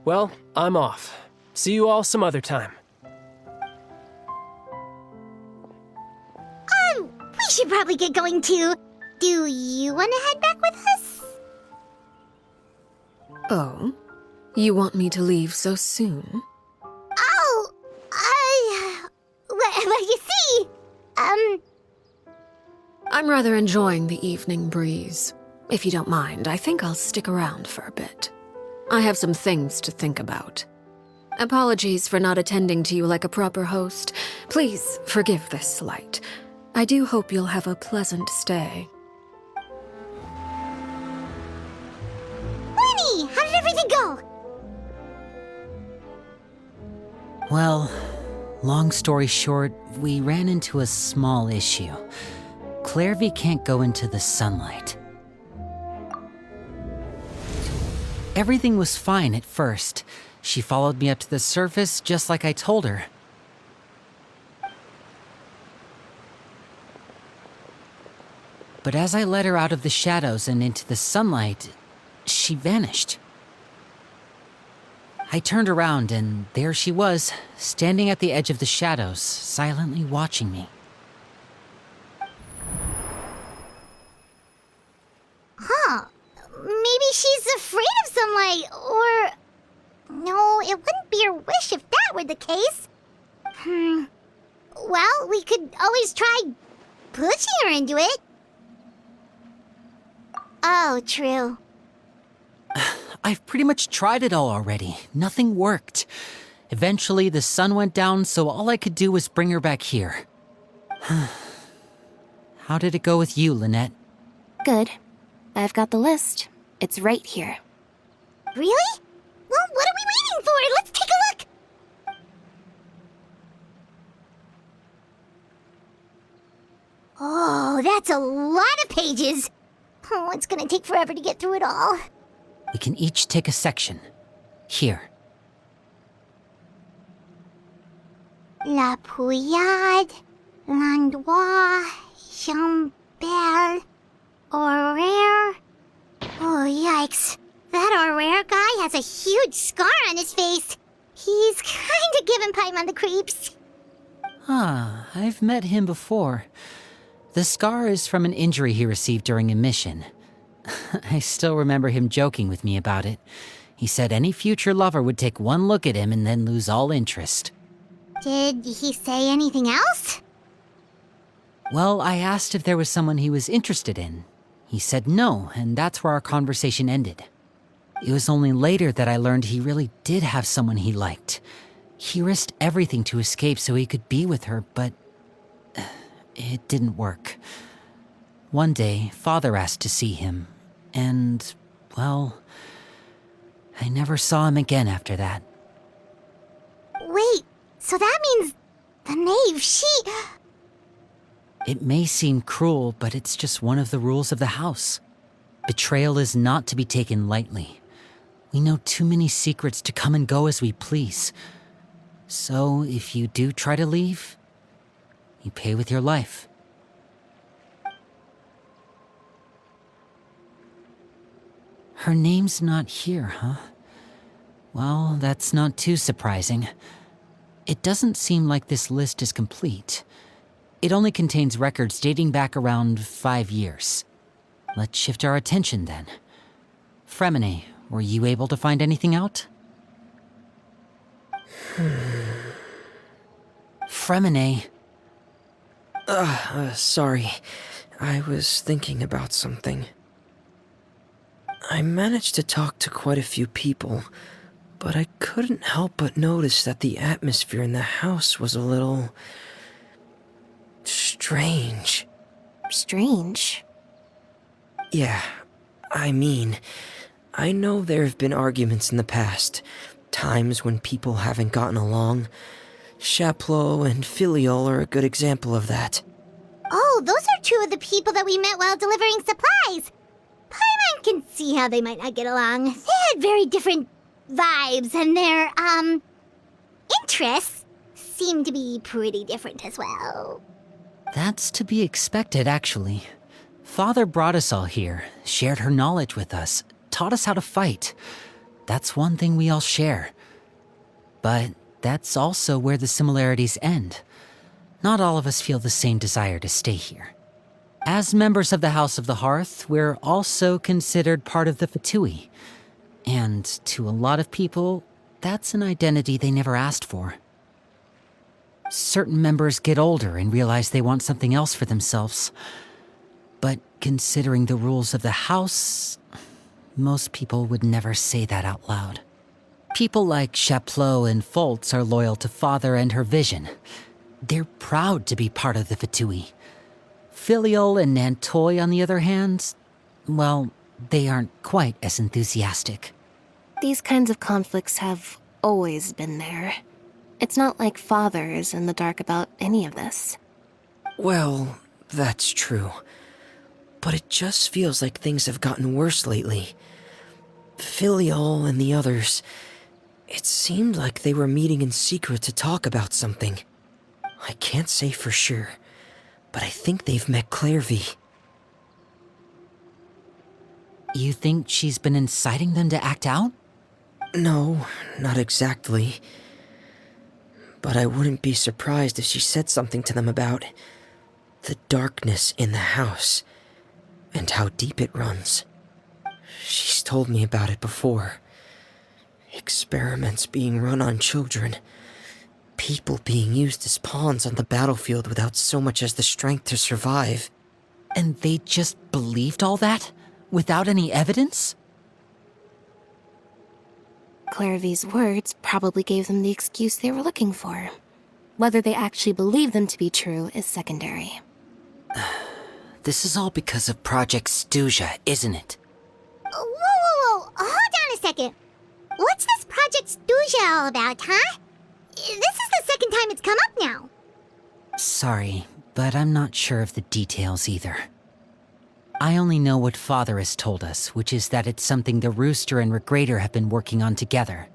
Well, I'm off. See you all some other time. We should probably get going too. Do you want to head back with us? Oh? You want me to leave so soon? Oh, well, you see, I'm rather enjoying the evening breeze. If you don't mind, I think I'll stick around for a bit. I have some things to think about. Apologies for not attending to you like a proper host. Please forgive this slight. I do hope you'll have a pleasant stay. Winnie, how did everything go? Well, long story short, we ran into a small issue. Clairvy can't go into the sunlight. Everything was fine at first. She followed me up to the surface just like I told her. But as I led her out of the shadows and into the sunlight, she vanished. I turned around and there she was, standing at the edge of the shadows, silently watching me. Huh. Maybe she's afraid of sunlight, or... No, it wouldn't be her wish if that were the case. Well, we could always try pushing her into it. Oh, true. I've pretty much tried it all already. Nothing worked. Eventually, the sun went down, so all I could do was bring her back here. How did it go with you, Lynette? Good. I've got the list. It's right here. Really? Well, what are we waiting for? Let's take a look! Oh, that's a lot of pages. Oh, it's gonna take forever to get through it all. We can each take a section. Here. La Pouillade, L'Endroit, Chambel, Aurere. Oh, yikes. That Aurere guy has a huge scar on his face. He's kinda giving Paimon the creeps. Ah, I've met him before. The scar is from an injury he received during a mission. I still remember him joking with me about it. He said any future lover would take one look at him and then lose all interest. Did he say anything else? Well, I asked if there was someone he was interested in. He said no, and that's where our conversation ended. It was only later that I learned he really did have someone he liked. He risked everything to escape so he could be with her, but it didn't work. One day, Father asked to see him, and, well, I never saw him again after that. Wait, so that means the knave, she... It may seem cruel, but it's just one of the rules of the house. Betrayal is not to be taken lightly. We know too many secrets to come and go as we please. So, if you do try to leave, you pay with your life. Her name's not here, huh? Well, that's not too surprising. It doesn't seem like this list is complete. It only contains records dating back around 5 years. Let's shift our attention then. Fremine, were you able to find anything out? Fremine. Sorry. I was thinking about something. I managed to talk to quite a few people, but I couldn't help but notice that the atmosphere in the house was a little... strange. Strange? Yeah, I mean, I know there have been arguments in the past, times when people haven't gotten along. Chaplot and Filiol are a good example of that. Oh, those are two of the people that we met while delivering supplies. Paimon can see how they might not get along. They had very different vibes, and their, interests seem to be pretty different as well. That's to be expected, actually. Father brought us all here, shared her knowledge with us, taught us how to fight. That's one thing we all share. But that's also where the similarities end. Not all of us feel the same desire to stay here. As members of the House of the Hearth, we're also considered part of the Fatui. And to a lot of people, that's an identity they never asked for. Certain members get older and realize they want something else for themselves. But considering the rules of the house, most people would never say that out loud. People like Chaplot and Foltz are loyal to Father and her vision. They're proud to be part of the Fatui. Filiol and Nantoy, on the other hand, well, they aren't quite as enthusiastic. These kinds of conflicts have always been there. It's not like Father is in the dark about any of this. Well, that's true. But it just feels like things have gotten worse lately. Filiol and the others, it seemed like they were meeting in secret to talk about something. I can't say for sure, but I think they've met Clairvy. You think she's been inciting them to act out? No, not exactly. But I wouldn't be surprised if she said something to them about the darkness in the house and how deep it runs. She's told me about it before. Experiments being run on children. People being used as pawns on the battlefield without so much as the strength to survive. And they just believed all that? Without any evidence? Clairvy's words probably gave them the excuse they were looking for. Whether they actually believe them to be true is secondary. This is all because of Project Stuja, isn't it? Whoa. Hold on a second. What's this Project Stuja all about, huh? This is the second time it's come up now. Sorry, but I'm not sure of the details either. I only know what Father has told us, which is that it's something the Rooster and Regrator have been working on together.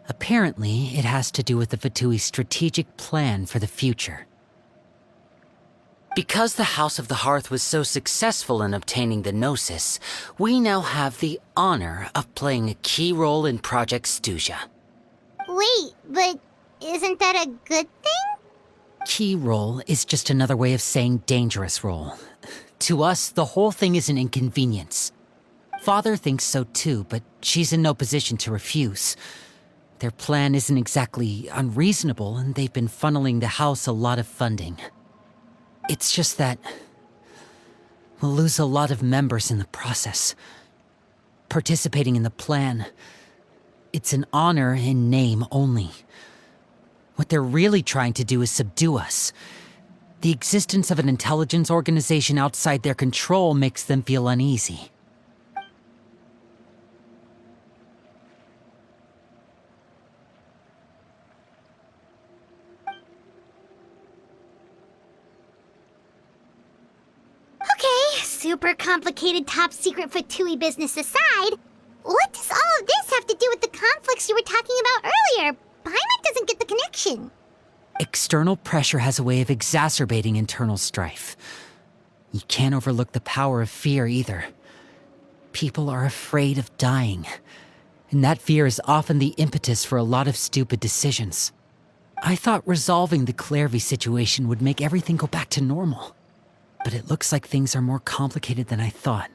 Apparently, it has to do with the Fatui's strategic plan for the future. Because the House of the Hearth was so successful in obtaining the Gnosis, we now have the honor of playing a key role in Project Stuja. Wait, but isn't that a good thing? Key role is just another way of saying dangerous role. To us, the whole thing is an inconvenience. Father thinks so too, but she's in no position to refuse. Their plan isn't exactly unreasonable, and they've been funneling the house a lot of funding. It's just that we'll lose a lot of members in the process. Participating in the plan, it's an honor in name only. What they're really trying to do is subdue us. The existence of an intelligence organization outside their control makes them feel uneasy. Okay, super complicated top secret Fatui business aside, what does all of this have to do with the conflicts you were talking about earlier? Paimon doesn't get the connection. External pressure has a way of exacerbating internal strife. You can't overlook the power of fear either. People are afraid of dying, and that fear is often the impetus for a lot of stupid decisions. I thought resolving the Clairvy situation would make everything go back to normal, but it looks like things are more complicated than I thought.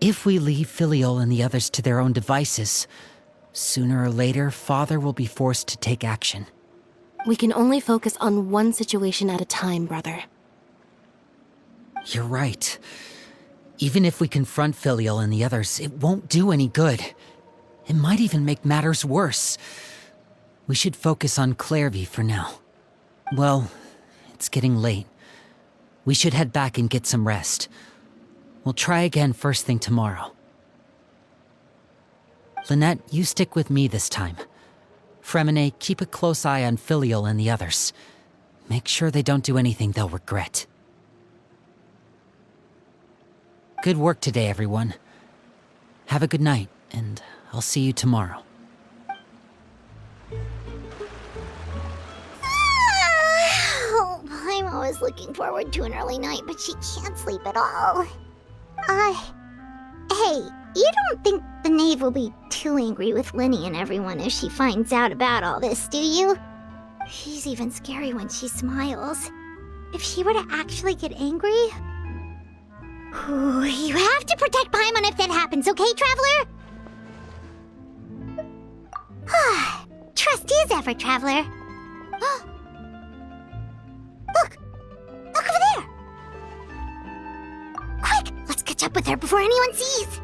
If we leave Filiol and the others to their own devices, sooner or later, Father will be forced to take action. We can only focus on one situation at a time, brother. You're right. Even if we confront Filial and the others, it won't do any good. It might even make matters worse. We should focus on Clairvy for now. Well, it's getting late. We should head back and get some rest. We'll try again first thing tomorrow. Lynette, you stick with me this time. Fremine, keep a close eye on Filial and the others. Make sure they don't do anything they'll regret. Good work today, everyone. Have a good night, and I'll see you tomorrow. Oh, I'm always looking forward to an early night, but she can't sleep at all. Hey, you don't think the knave will be too angry with Linny and everyone if she finds out about all this, do you? She's even scary when she smiles. If she were to actually get angry... Ooh, you have to protect Paimon if that happens, okay, Traveler? Trust is ever, Traveler. Look! Look over there! Quick! Let's catch up with her before anyone sees!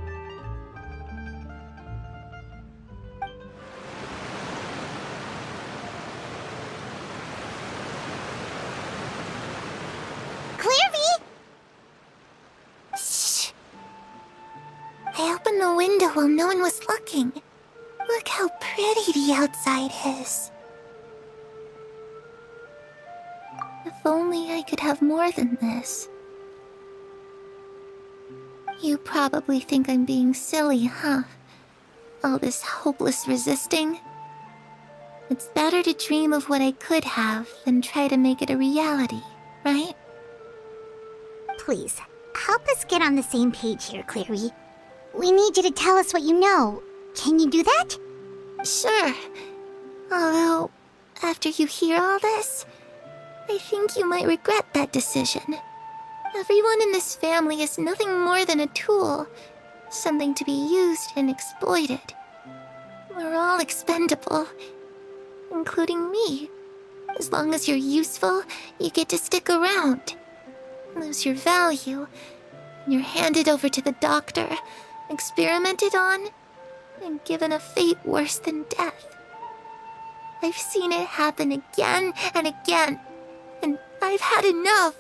Clairvy! Shh. I opened the window while no one was looking. Look how pretty the outside is. If only I could have more than this. You probably think I'm being silly, huh? All this hopeless resisting? It's better to dream of what I could have than try to make it a reality, right? Please, help us get on the same page here, Clary. We need you to tell us what you know. Can you do that? Sure. Although, after you hear all this, I think you might regret that decision. Everyone in this family is nothing more than a tool, something to be used and exploited. We're all expendable, including me. As long as you're useful, you get to stick around. Lose your value, and you're handed over to the doctor, experimented on, and given a fate worse than death. I've seen it happen again and again, and I've had enough.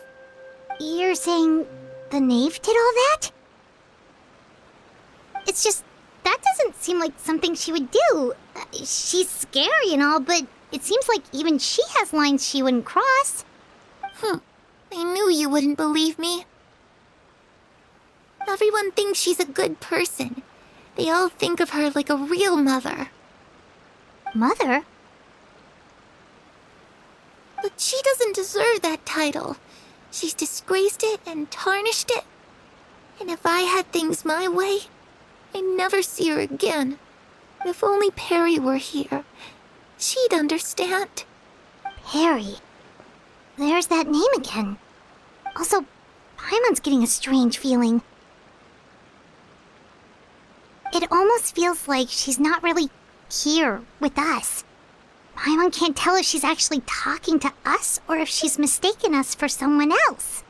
You're saying the knave did all that? It's just, that doesn't seem like something she would do. She's scary and all, but it seems like even she has lines she wouldn't cross. I knew you wouldn't believe me. Everyone thinks she's a good person. They all think of her like a real mother. Mother? But she doesn't deserve that title. She's disgraced it and tarnished it. And if I had things my way, I'd never see her again. If only Perry were here, she'd understand. Perry. There's that name again. Also, Paimon's getting a strange feeling. It almost feels like she's not really here with us. Paimon can't tell if she's actually talking to us or if she's mistaken us for someone else.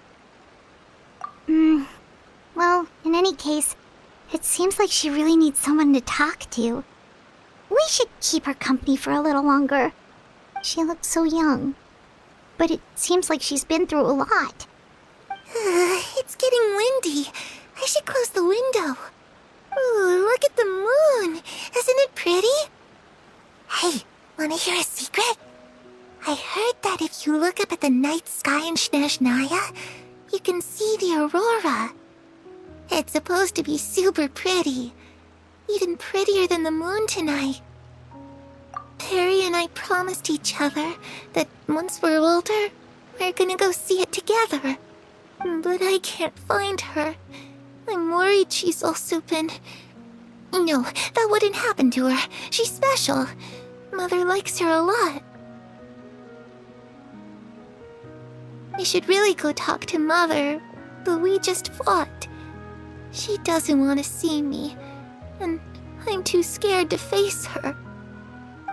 Well, in any case, it seems like she really needs someone to talk to. We should keep her company for a little longer. She looks so young. But it seems like she's been through a lot. It's getting windy. I should close the window. Ooh, look at the moon. Isn't it pretty? Hey, wanna hear a secret? I heard that if you look up at the night sky in Snezhnaya, you can see the aurora. It's supposed to be super pretty. Even prettier than the moon tonight. Perry and I promised each other that once we're older, we're gonna go see it together. But I can't find her. I'm worried she's also been... No, that wouldn't happen to her. She's special. Mother likes her a lot. I should really go talk to Mother, but we just fought. She doesn't want to see me, and I'm too scared to face her.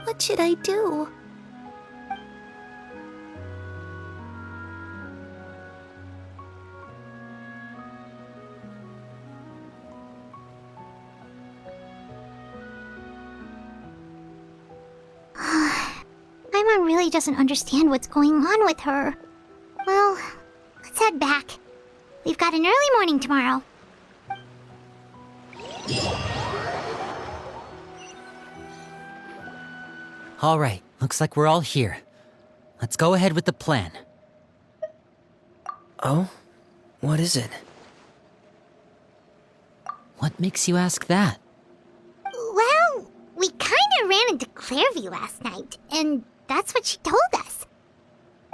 What should I do? Paimon really doesn't understand what's going on with her. Well, let's head back. We've got an early morning tomorrow. All right, looks like we're all here. Let's go ahead with the plan. Oh? What is it? What makes you ask that? Well, we kinda ran into Clairview last night, and that's what she told us.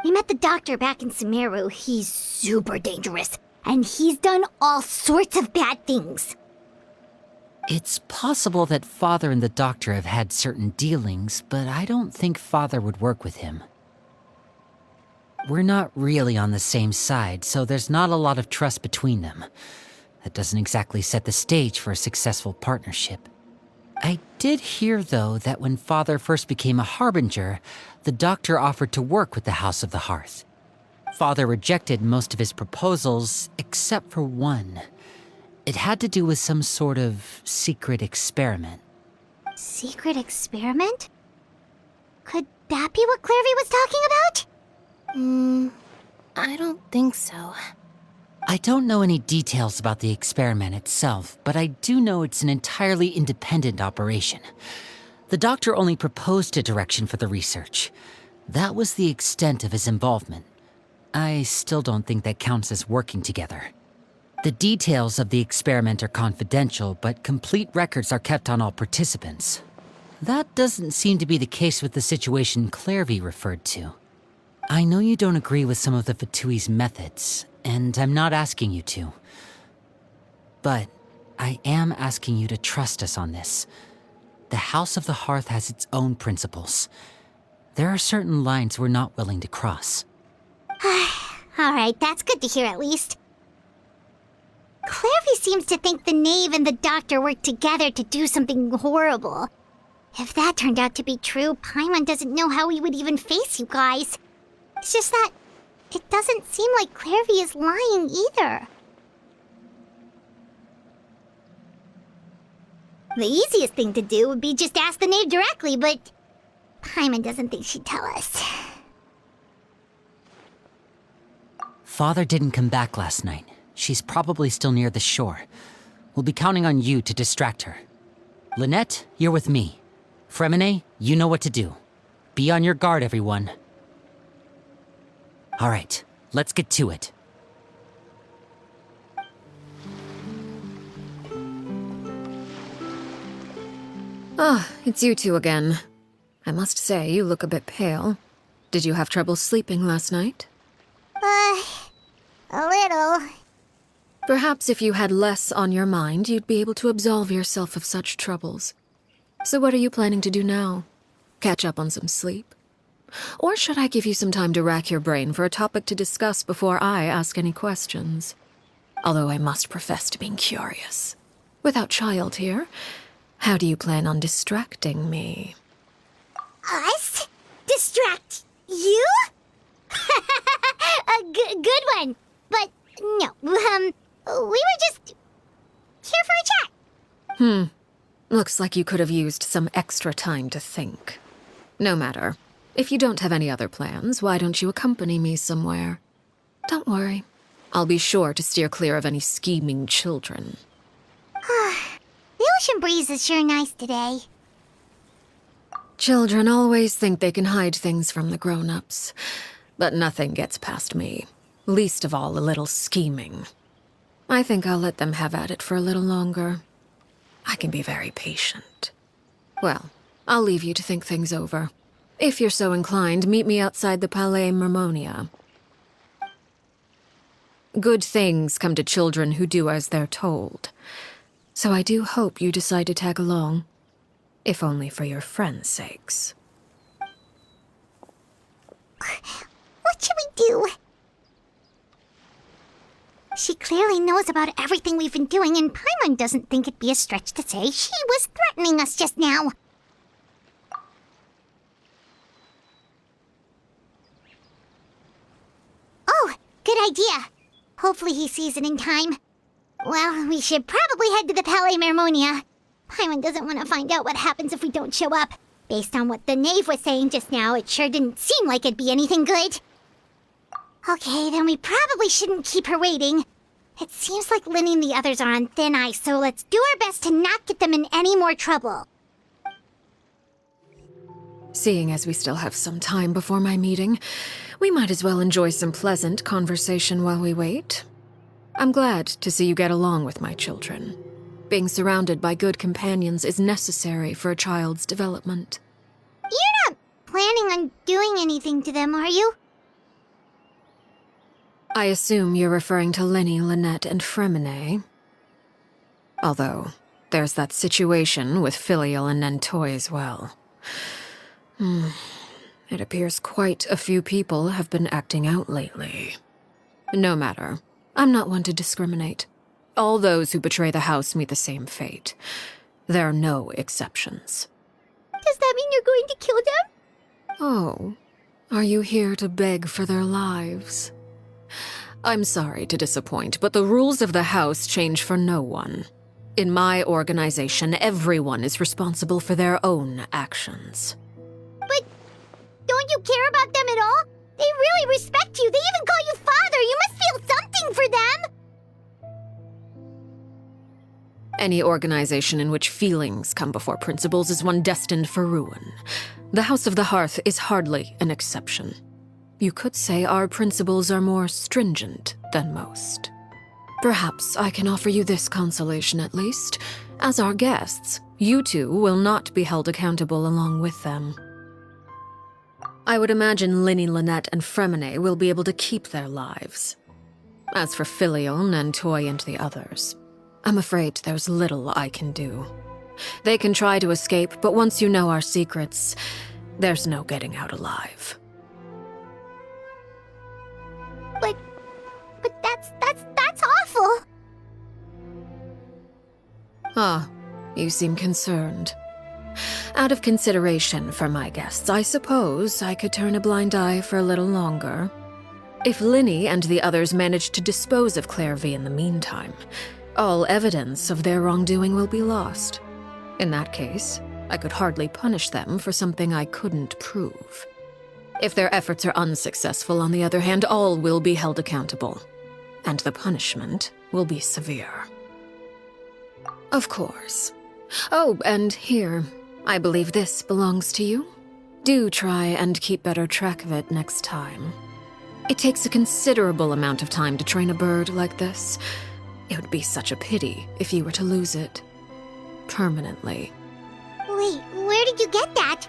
We met the doctor back in Sumeru. He's super dangerous, and he's done all sorts of bad things. It's possible that Father and the Doctor have had certain dealings, but I don't think Father would work with him. We're not really on the same side, so there's not a lot of trust between them. That doesn't exactly set the stage for a successful partnership. I did hear, though, that when Father first became a Harbinger, the Doctor offered to work with the House of the Hearth. Father rejected most of his proposals, except for one. It had to do with some sort of secret experiment. Secret experiment? Could that be what Clairview was talking about? I don't think so. I don't know any details about the experiment itself, but I do know it's an entirely independent operation. The Doctor only proposed a direction for the research. That was the extent of his involvement. I still don't think that counts as working together. The details of the experiment are confidential, but complete records are kept on all participants. That doesn't seem to be the case with the situation Clairview referred to. I know you don't agree with some of the Fatui's methods, and I'm not asking you to. But I am asking you to trust us on this. The House of the Hearth has its own principles. There are certain lines we're not willing to cross. Alright, that's good to hear at least. Clairview seems to think the Knave and the Doctor worked together to do something horrible. If that turned out to be true, Paimon doesn't know how he would even face you guys. It's just that it doesn't seem like Clairview is lying either. The easiest thing to do would be just ask the knave directly, but Paimon doesn't think she'd tell us. Father didn't come back last night. She's probably still near the shore. We'll be counting on you to distract her. Lynette, you're with me. Fremine, you know what to do. Be on your guard, everyone. All right, let's get to it. Ah, it's you two again. I must say, you look a bit pale. Did you have trouble sleeping last night? A little. Perhaps if you had less on your mind, you'd be able to absolve yourself of such troubles. So what are you planning to do now? Catch up on some sleep? Or should I give you some time to rack your brain for a topic to discuss before I ask any questions? Although I must profess to being curious. Without child here, how do you plan on distracting me? Us? Distract you? Good one. But no, we were just here for a chat. Looks like you could have used some extra time to think. No matter. If you don't have any other plans, why don't you accompany me somewhere? Don't worry. I'll be sure to steer clear of any scheming children. The ocean breeze is sure nice today. Children always think they can hide things from the grown-ups. But nothing gets past me. Least of all a little scheming. I think I'll let them have at it for a little longer. I can be very patient. Well, I'll leave you to think things over. If you're so inclined, meet me outside the Palais Mermonia. Good things come to children who do as they're told. So I do hope you decide to tag along. If only for your friends' sakes. What should we do? She clearly knows about everything we've been doing, and Paimon doesn't think it'd be a stretch to say she was threatening us just now. Oh, good idea. Hopefully he sees it in time. Well, we should probably head to the Palais Mermonia. Paimon doesn't want to find out what happens if we don't show up. Based on what the knave was saying just now, it sure didn't seem like it'd be anything good. Okay, then we probably shouldn't keep her waiting. It seems like Lynn and the others are on thin ice, so let's do our best to not get them in any more trouble. Seeing as we still have some time before my meeting, we might as well enjoy some pleasant conversation while we wait. I'm glad to see you get along with my children. Being surrounded by good companions is necessary for a child's development. You're not planning on doing anything to them, are you? I assume you're referring to Lenny, Lynette, and Fremine. Although, there's that situation with Filial and Nentoy as well. It appears quite a few people have been acting out lately. No matter. I'm not one to discriminate. All those who betray the house meet the same fate. There are no exceptions. Does that mean you're going to kill them? Oh, are you here to beg for their lives? I'm sorry to disappoint, but the rules of the house change for no one. In my organization, everyone is responsible for their own actions. But don't you care about them at all? They really respect you. They even call you father. You must feel something for them. Any organization in which feelings come before principles is one destined for ruin. The House of the Hearth is hardly an exception. You could say our principles are more stringent than most. Perhaps I can offer you this consolation at least. As our guests, you two will not be held accountable along with them. I would imagine Linny, Lynette, and Fremine will be able to keep their lives. As for Filial, Nentoy, and the others, I'm afraid there's little I can do. They can try to escape, but once you know our secrets, there's no getting out alive. But that's awful. Ah, you seem concerned. Out of consideration for my guests, I suppose I could turn a blind eye for a little longer. If Linny and the others manage to dispose of Clairvy in the meantime, all evidence of their wrongdoing will be lost. In that case, I could hardly punish them for something I couldn't prove. If their efforts are unsuccessful, on the other hand, all will be held accountable. And the punishment will be severe. Of course. Oh, and here, I believe this belongs to you. Do try and keep better track of it next time. It takes a considerable amount of time to train a bird like this. It would be such a pity if you were to lose it. Permanently. Wait, where did you get that?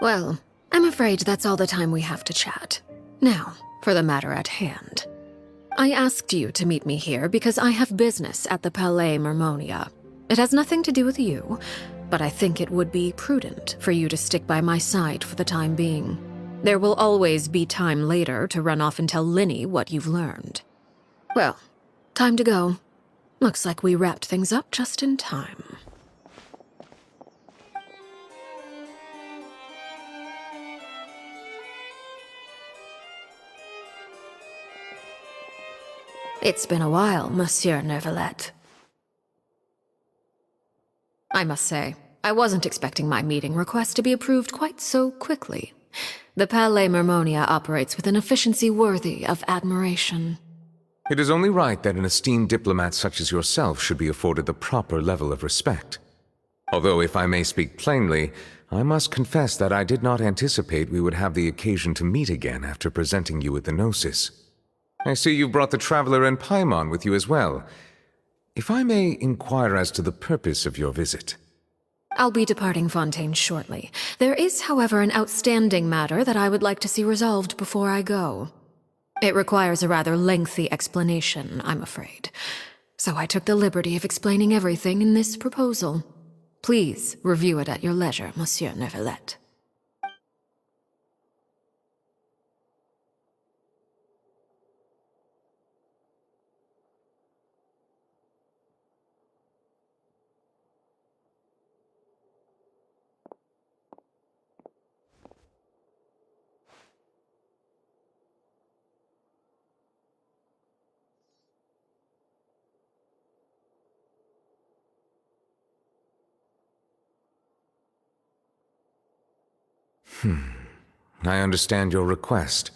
Well, I'm afraid that's all the time we have to chat. Now, for the matter at hand. I asked you to meet me here because I have business at the Palais Mermonia. It has nothing to do with you, but I think it would be prudent for you to stick by my side for the time being. There will always be time later to run off and tell Linny what you've learned. Well, time to go. Looks like we wrapped things up just in time. It's been a while, Monsieur Neuvillette. I must say, I wasn't expecting my meeting request to be approved quite so quickly. The Palais Mermonia operates with an efficiency worthy of admiration. It is only right that an esteemed diplomat such as yourself should be afforded the proper level of respect. Although, if I may speak plainly, I must confess that I did not anticipate we would have the occasion to meet again after presenting you with the Gnosis. I see you've brought the Traveler and Paimon with you as well. If I may inquire as to the purpose of your visit. I'll be departing Fontaine shortly. There is, however, an outstanding matter that I would like to see resolved before I go. It requires a rather lengthy explanation, I'm afraid. So I took the liberty of explaining everything in this proposal. Please review it at your leisure, Monsieur Neuvillette. I understand your request.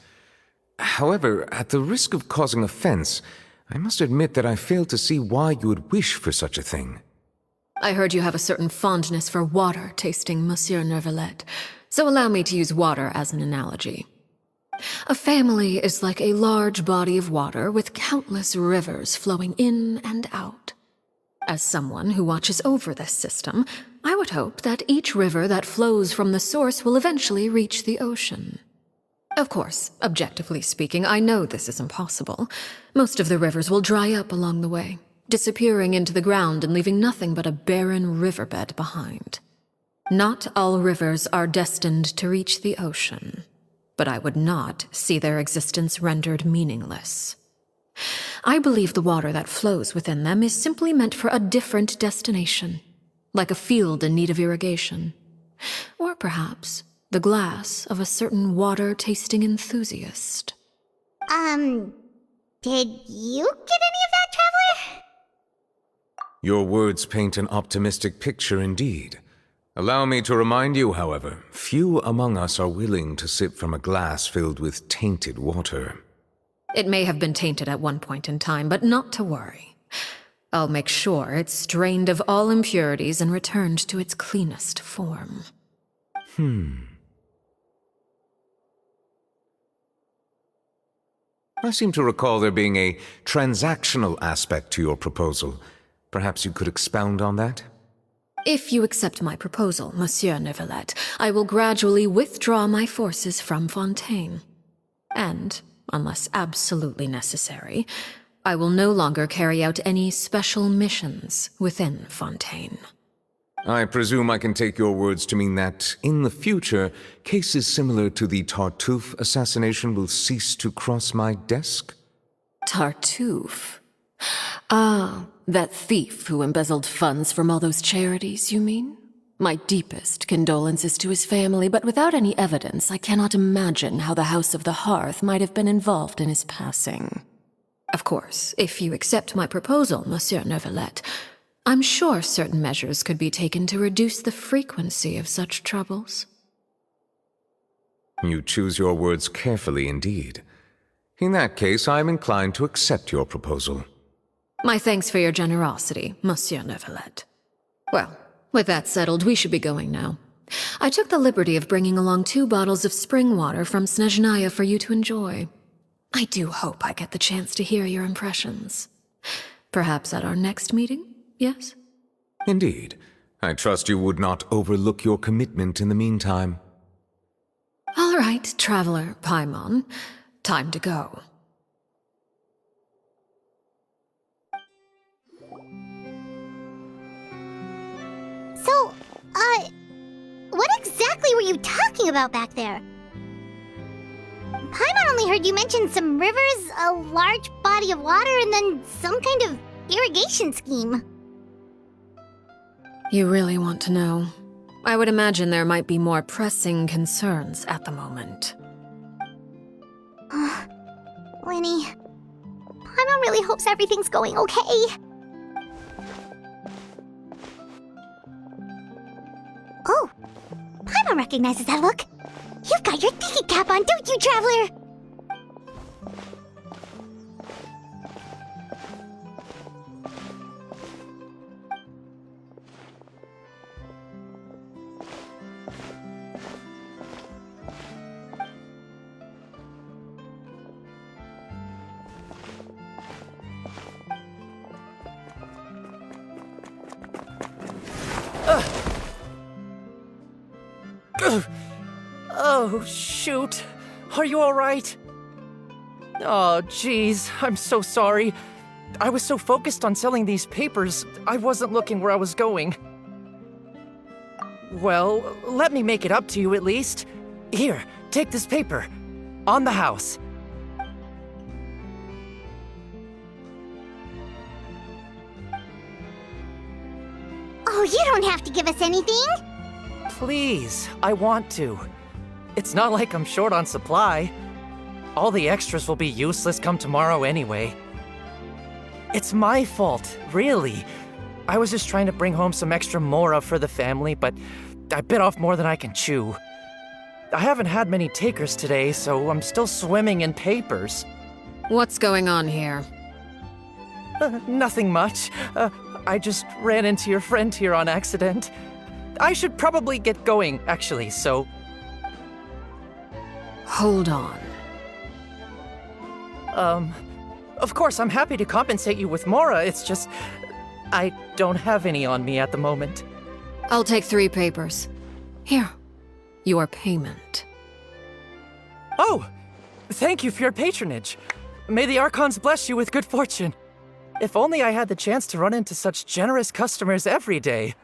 However, at the risk of causing offense, I must admit that I fail to see why you would wish for such a thing. I heard you have a certain fondness for water tasting, Monsieur Neuvillette, so allow me to use water as an analogy. A family is like a large body of water with countless rivers flowing in and out. As someone who watches over this system, I would hope that each river that flows from the source will eventually reach the ocean. Of course, objectively speaking, I know this is impossible. Most of the rivers will dry up along the way, disappearing into the ground and leaving nothing but a barren riverbed behind. Not all rivers are destined to reach the ocean, but I would not see their existence rendered meaningless. I believe the water that flows within them is simply meant for a different destination, like a field in need of irrigation. Or perhaps the glass of a certain water-tasting enthusiast. Did you get any of that, Traveler? Your words paint an optimistic picture indeed. Allow me to remind you, however, few among us are willing to sip from a glass filled with tainted water. It may have been tainted at one point in time, but not to worry. I'll make sure it's drained of all impurities and returned to its cleanest form. I seem to recall there being a transactional aspect to your proposal. Perhaps you could expound on that? If you accept my proposal, Monsieur Neuvillette, I will gradually withdraw my forces from Fontaine. And, unless absolutely necessary, I will no longer carry out any special missions within Fontaine. I presume I can take your words to mean that, in the future, cases similar to the Tartuffe assassination will cease to cross my desk? Tartuffe? Ah, that thief who embezzled funds from all those charities, you mean? My deepest condolences to his family, but without any evidence, I cannot imagine how the House of the Hearth might have been involved in his passing. Of course, if you accept my proposal, Monsieur Neuvillette, I'm sure certain measures could be taken to reduce the frequency of such troubles. You choose your words carefully indeed. In that case, I am inclined to accept your proposal. My thanks for your generosity, Monsieur Neuvillette. Well, with that settled, we should be going now. I took the liberty of bringing along 2 bottles of spring water from Snezhnaya for you to enjoy. I do hope I get the chance to hear your impressions. Perhaps at our next meeting, yes? Indeed. I trust you would not overlook your commitment in the meantime. All right, Traveler Paimon. Time to go. So, what exactly were you talking about back there? Paimon only heard you mention some rivers, a large body of water, and then some kind of irrigation scheme. You really want to know? I would imagine there might be more pressing concerns at the moment. Winnie, Paimon really hopes everything's going okay. Oh, Paimon recognizes that look. You've got your thinking cap on, don't you, Traveler? Oh, shoot. Are you alright? Oh, jeez. I'm so sorry. I was so focused on selling these papers, I wasn't looking where I was going. Well, let me make it up to you at least. Here, take this paper. On the house. Oh, you don't have to give us anything. Please, I want to. It's not like I'm short on supply. All the extras will be useless come tomorrow anyway. It's my fault, really. I was just trying to bring home some extra mora for the family, but I bit off more than I can chew. I haven't had many takers today, so I'm still swimming in papers. What's going on here? Nothing much. I just ran into your friend here on accident. I should probably get going, actually, so... Hold on. Of course, I'm happy to compensate you with mora, it's just... I don't have any on me at the moment. I'll take 3 papers. Here. Your payment. Oh! Thank you for your patronage. May the Archons bless you with good fortune. If only I had the chance to run into such generous customers every day.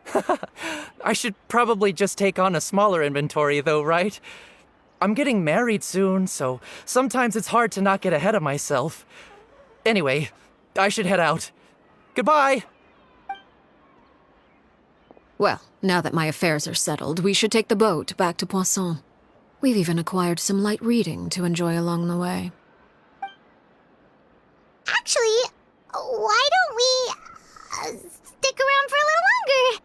I should probably just take on a smaller inventory though, right? I'm getting married soon, so sometimes it's hard to not get ahead of myself. Anyway, I should head out. Goodbye! Well, now that my affairs are settled, we should take the boat back to Poisson. We've even acquired some light reading to enjoy along the way. Actually, why don't we stick around for a little longer?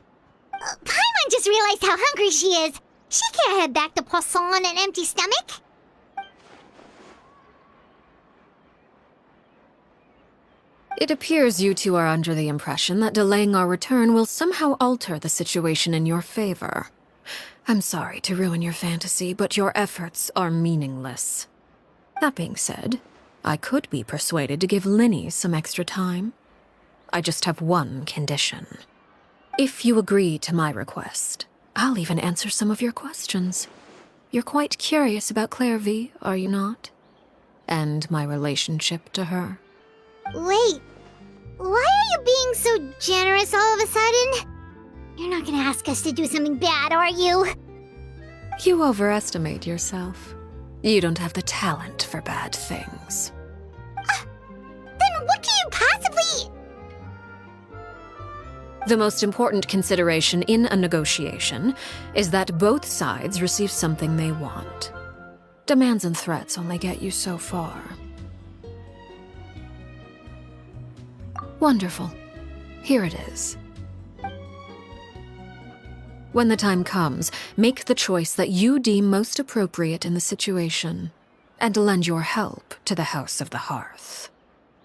Paimon just realized how hungry she is. She can't head back to Poisson on an empty stomach. It appears you two are under the impression that delaying our return will somehow alter the situation in your favor. I'm sorry to ruin your fantasy, but your efforts are meaningless. That being said, I could be persuaded to give Linny some extra time. I just have one condition. If you agree to my request, I'll even answer some of your questions. You're quite curious about Claire V, are you not? And my relationship to her. Wait, why are you being so generous all of a sudden? You're not gonna ask us to do something bad, are you? You overestimate yourself. You don't have the talent for bad things. Then what can you possibly... The most important consideration in a negotiation is that both sides receive something they want. Demands and threats only get you so far. Wonderful. Here it is. When the time comes, make the choice that you deem most appropriate in the situation, and lend your help to the House of the Hearth.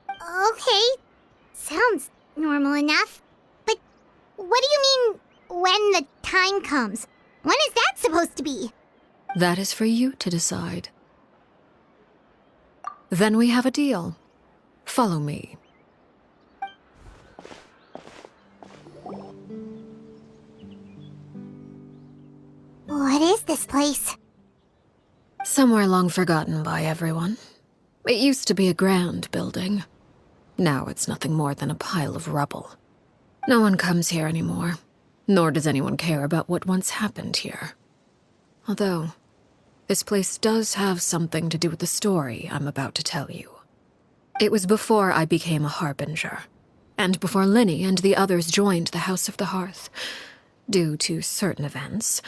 Okay. Sounds normal enough. But what do you mean, when the time comes? When is that supposed to be? That is for you to decide. Then we have a deal. Follow me. What is this place? Somewhere long forgotten by everyone. It used to be a grand building. Now it's nothing more than a pile of rubble. No one comes here anymore, nor does anyone care about what once happened here. Although, this place does have something to do with the story I'm about to tell you. It was before I became a Harbinger, and before Linny and the others joined the House of the Hearth. Due to certain events,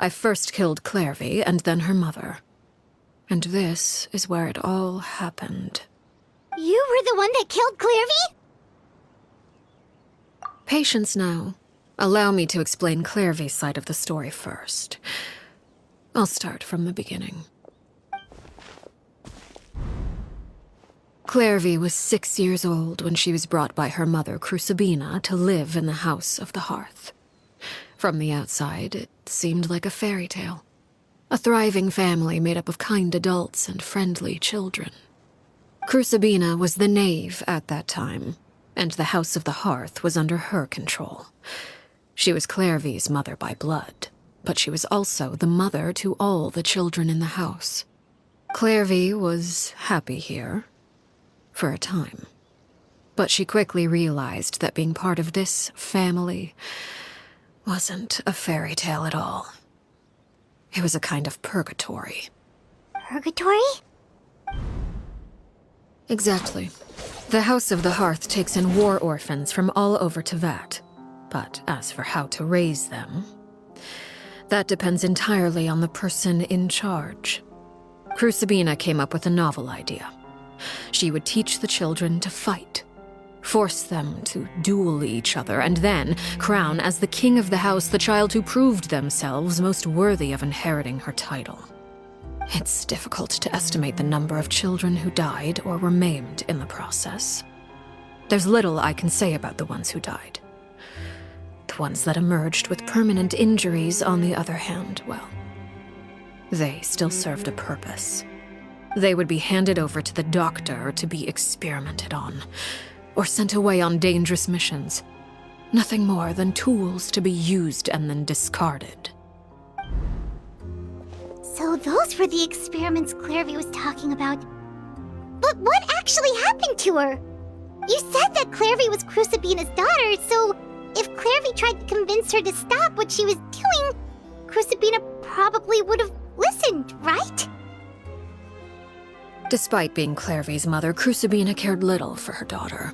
I first killed Clairvy and then her mother. And this is where it all happened. You were the one that killed Clairvy? Patience now. Allow me to explain Clairvy's side of the story first. I'll start from the beginning. Clairvy was 6 years old when she was brought by her mother, Crucibina, to live in the House of the Hearth. From the outside, it seemed like a fairy tale. A thriving family made up of kind adults and friendly children. Crucibina was the knave at that time, and the House of the Hearth was under her control. She was Clairvy's mother by blood, but she was also the mother to all the children in the house. Clairvy was happy here, for a time. But she quickly realized that being part of this family wasn't a fairy tale at all. It was a kind of purgatory. Purgatory? Exactly. The House of the Hearth takes in war orphans from all over Tevat. But as for how to raise them, that depends entirely on the person in charge. Crucibina came up with a novel idea. She would teach the children to fight, force them to duel each other, and then crown as the king of the house the child who proved themselves most worthy of inheriting her title. It's difficult to estimate the number of children who died or were maimed in the process. There's little I can say about the ones who died. The ones that emerged with permanent injuries, on the other hand, well, they still served a purpose. They would be handed over to the doctor to be experimented on, or sent away on dangerous missions. Nothing more than tools to be used and then discarded. So those were the experiments Clairvy was talking about. But what actually happened to her? You said that Clairvy was Crucibina's daughter, so if Clairvy tried to convince her to stop what she was doing, Crucibina probably would have listened, right? Despite being Clairvy's mother, Crucibina cared little for her daughter.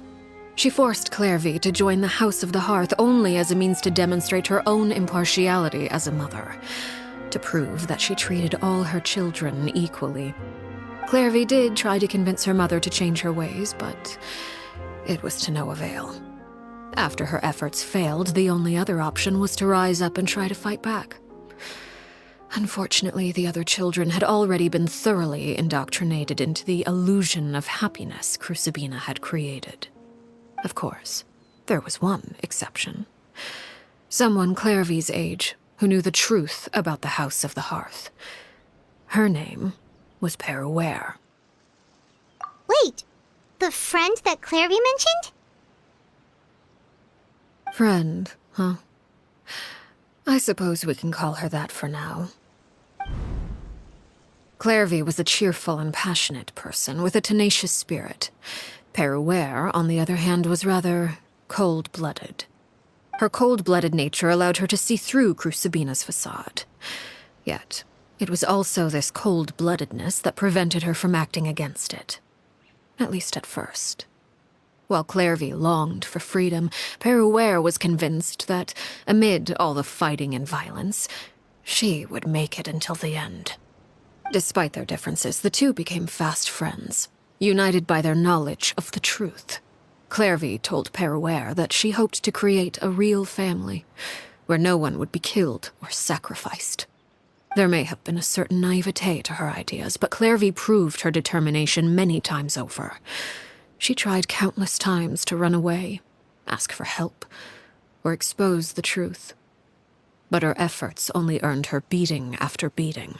She forced Clairvy to join the House of the Hearth only as a means to demonstrate her own impartiality as a mother, to prove that she treated all her children equally. Clairvy did try to convince her mother to change her ways, but it was to no avail. After her efforts failed, the only other option was to rise up and try to fight back. Unfortunately, the other children had already been thoroughly indoctrinated into the illusion of happiness Crucibina had created. Of course, there was one exception. Someone Clairvy's age who knew the truth about the House of the Hearth. Her name was Peruere. Wait, the friend that Clairvy mentioned? Friend, huh? I suppose we can call her that for now. Clairvy was a cheerful and passionate person with a tenacious spirit. Peruere, on the other hand, was rather cold-blooded. Her cold-blooded nature allowed her to see through Crucibina's facade. Yet, it was also this cold-bloodedness that prevented her from acting against it. At least at first. While Clairvy longed for freedom, Peruere was convinced that, amid all the fighting and violence, she would make it until the end. Despite their differences, the two became fast friends, united by their knowledge of the truth. Clairvy told Peruere that she hoped to create a real family, where no one would be killed or sacrificed. There may have been a certain naivete to her ideas, but Clairvy proved her determination many times over. She tried countless times to run away, ask for help, or expose the truth. But her efforts only earned her beating after beating.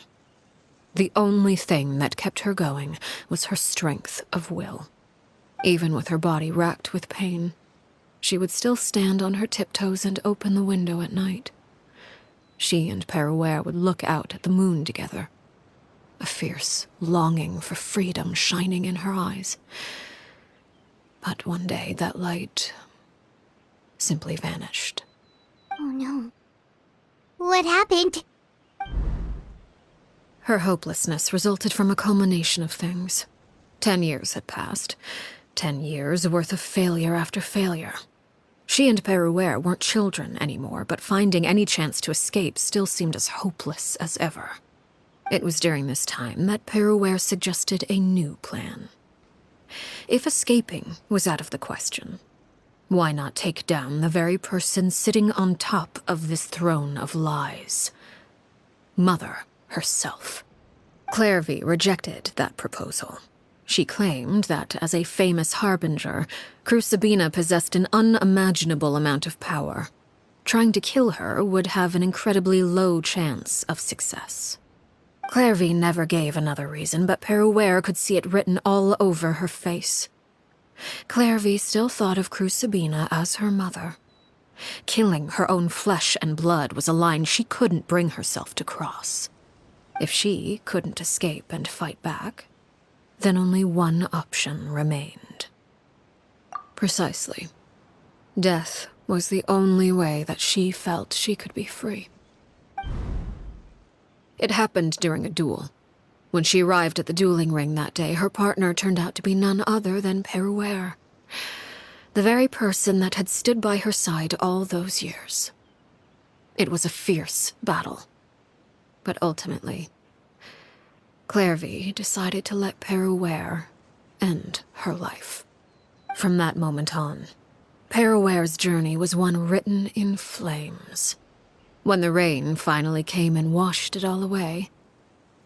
The only thing that kept her going was her strength of will. Even with her body racked with pain, she would still stand on her tiptoes and open the window at night. She and Perouer would look out at the moon together, a fierce longing for freedom shining in her eyes. But one day that light simply vanished. Oh no. What happened? Her hopelessness resulted from a culmination of things. 10 years had passed. 10 years worth of failure after failure. She and Perouer weren't children anymore, but finding any chance to escape still seemed as hopeless as ever. It was during this time that Perouer suggested a new plan. If escaping was out of the question, why not take down the very person sitting on top of this throne of lies? Mother herself. Clairvy rejected that proposal. She claimed that, as a famous harbinger, Crucibina possessed an unimaginable amount of power. Trying to kill her would have an incredibly low chance of success. Clairvy never gave another reason, but Perouer could see it written all over her face. Clairvy still thought of Crucibina as her mother. Killing her own flesh and blood was a line she couldn't bring herself to cross. If she couldn't escape and fight back, then only one option remained. Precisely. Death was the only way that she felt she could be free. It happened during a duel. When she arrived at the dueling ring that day, her partner turned out to be none other than Perouer, the very person that had stood by her side all those years. It was a fierce battle. But ultimately, Clairvy decided to let Perouer end her life. From that moment on, Perouer's journey was one written in flames. When the rain finally came and washed it all away,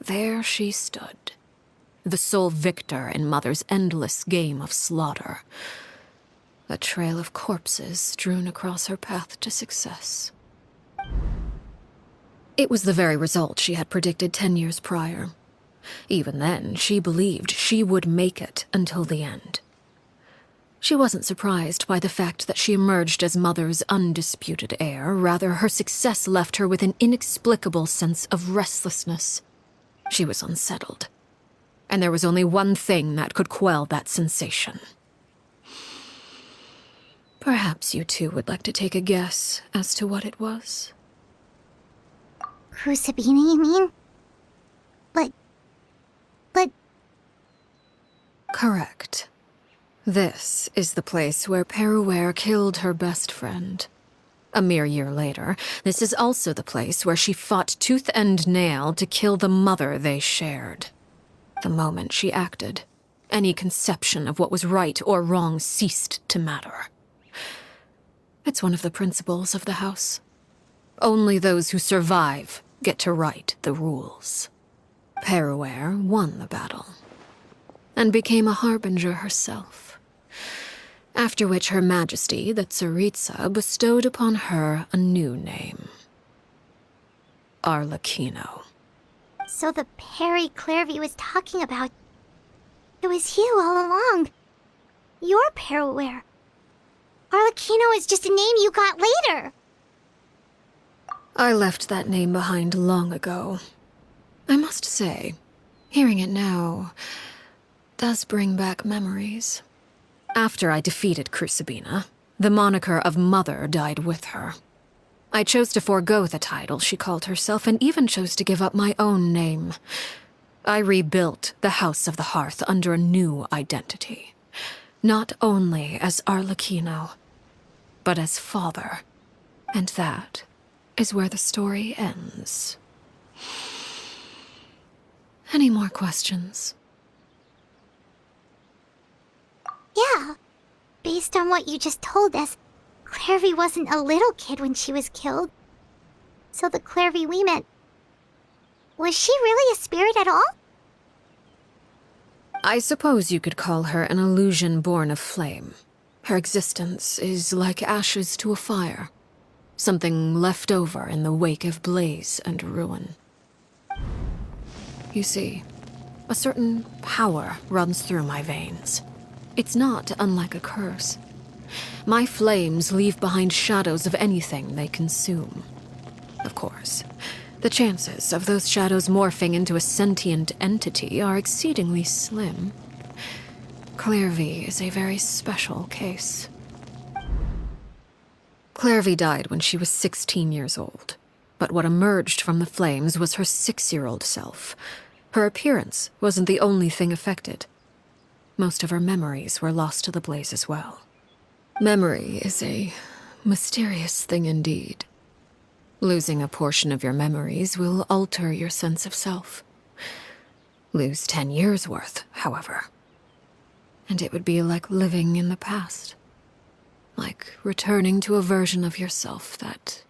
there she stood, the sole victor in Mother's endless game of slaughter. A trail of corpses strewn across her path to success. It was the very result she had predicted 10 years prior. Even then, she believed she would make it until the end. She wasn't surprised by the fact that she emerged as Mother's undisputed heir. Rather, her success left her with an inexplicable sense of restlessness. She was unsettled, and there was only one thing that could quell that sensation. Perhaps you two would like to take a guess as to what it was? Crucibina, you mean? But... Correct. This is the place where Perouer killed her best friend. A mere year later, this is also the place where she fought tooth and nail to kill the mother they shared. The moment she acted, any conception of what was right or wrong ceased to matter. It's one of the principles of the house. Only those who survive get to write the rules. Perouer won the battle, and became a harbinger herself. After which Her Majesty, the Tsaritsa, bestowed upon her a new name. Arlechinno. So the Perry Clairvy was talking about... It was you all along. You're Perouer. Arlechinno is just a name you got later. I left that name behind long ago. I must say, hearing it now does bring back memories. After I defeated Crucibina, the moniker of Mother died with her. I chose to forego the title she called herself, and even chose to give up my own name. I rebuilt the House of the Hearth under a new identity. Not only as Arlechinno, but as father. And that is where the story ends. Any more questions? Yeah. Based on what you just told us, Clairvy wasn't a little kid when she was killed. So the Clairvy we met... Was she really a spirit at all? I suppose you could call her an illusion born of flame. Her existence is like ashes to a fire. Something left over in the wake of blaze and ruin. You see, a certain power runs through my veins. It's not unlike a curse. My flames leave behind shadows of anything they consume. Of course, the chances of those shadows morphing into a sentient entity are exceedingly slim. Clairvy is a very special case. Clairvy died when she was 16 years old, but what emerged from the flames was her 6-year-old self. Her appearance wasn't the only thing affected. Most of her memories were lost to the blaze as well. Memory is a mysterious thing indeed. Losing a portion of your memories will alter your sense of self. Lose 10 years' worth, however, and it would be like living in the past. Like returning to a version of yourself that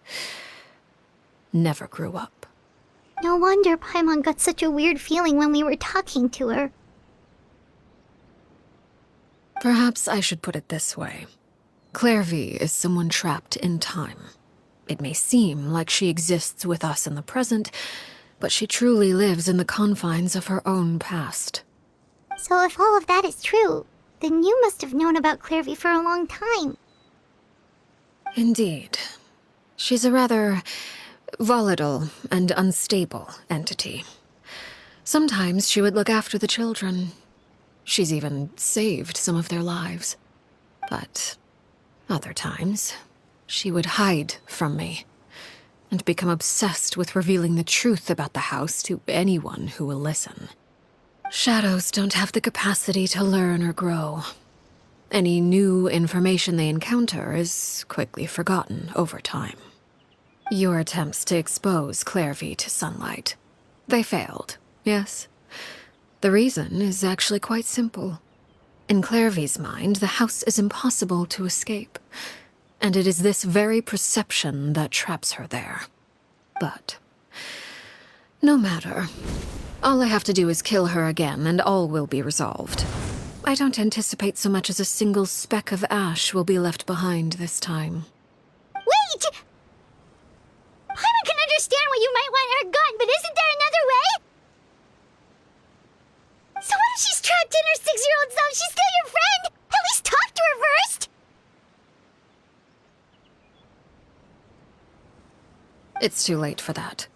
never grew up. No wonder Paimon got such a weird feeling when we were talking to her. Perhaps I should put it this way. Clairvy is someone trapped in time. It may seem like she exists with us in the present, but she truly lives in the confines of her own past. So if all of that is true, then you must have known about Clairvy for a long time. Indeed. She's a rather volatile and unstable entity. Sometimes she would look after the children. She's even saved some of their lives. But other times, she would hide from me and become obsessed with revealing the truth about the house to anyone who will listen. Shadows don't have the capacity to learn or grow. Any new information they encounter is quickly forgotten over time. Your attempts to expose Clairvy to sunlight, they failed, yes? The reason is actually quite simple. In Clairvy's mind, the house is impossible to escape, and it is this very perception that traps her there. But no matter. All I have to do is kill her again, and all will be resolved. I don't anticipate so much as a single speck of ash will be left behind this time. Wait! Paimon can understand why you might want her gone, but isn't there another way? So what if she's trapped in her 6-year-old self? She's still your friend! At least talk to her first! It's too late for that.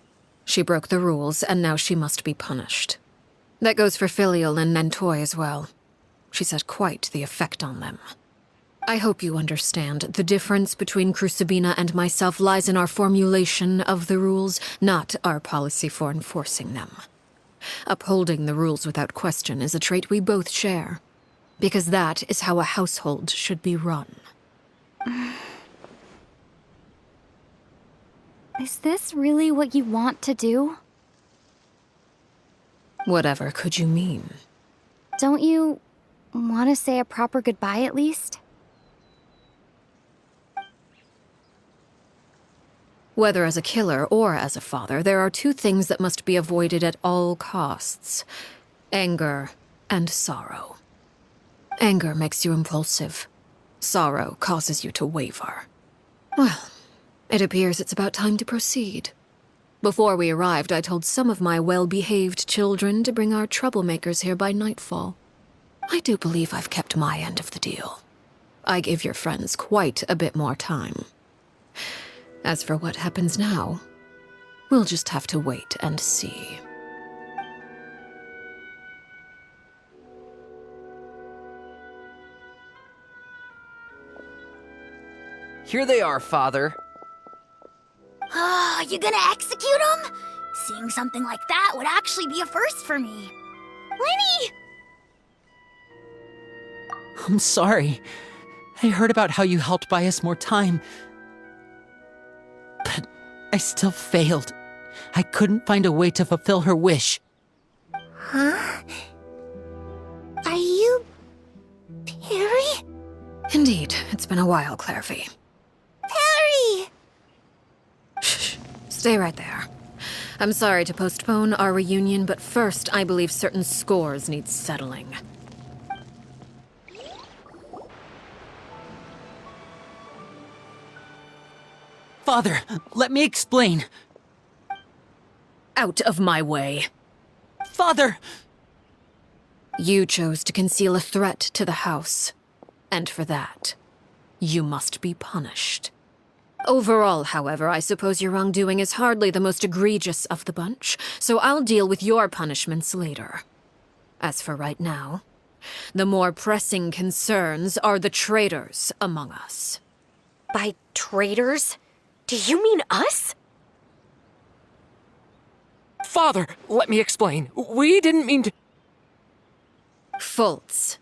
She broke the rules, and now she must be punished. That goes for Filial and Nantoy as well. She's had quite the effect on them. I hope you understand the difference between Crucibina and myself lies in our formulation of the rules, not our policy for enforcing them. Upholding the rules without question is a trait we both share, because that is how a household should be run. Is this really what you want to do? Whatever could you mean? Don't you want to say a proper goodbye at least? Whether as a killer or as a father, there are two things that must be avoided at all costs: anger and sorrow. Anger makes you impulsive. Sorrow causes you to waver. Well, it appears it's about time to proceed. Before we arrived, I told some of my well-behaved children to bring our troublemakers here by nightfall. I do believe I've kept my end of the deal. I gave your friends quite a bit more time. As for what happens now, we'll just have to wait and see. Here they are, Father. You gonna execute him? Seeing something like that would actually be a first for me. Lenny! I'm sorry. I heard about how you helped buy us more time. But I still failed. I couldn't find a way to fulfill her wish. Huh? Are you... Perry? Indeed, it's been a while, Clairvy. Perry! Shh, Stay right there. I'm sorry to postpone our reunion, but first I believe certain scores need settling. Father, let me explain. Out of my way. Father! You chose to conceal a threat to the house, and for that, you must be punished. Overall, however, I suppose your wrongdoing is hardly the most egregious of the bunch, so I'll deal with your punishments later. As for right now, the more pressing concerns are the traitors among us. By traitors? Do you mean us? Father, let me explain. We didn't mean to. Fultz,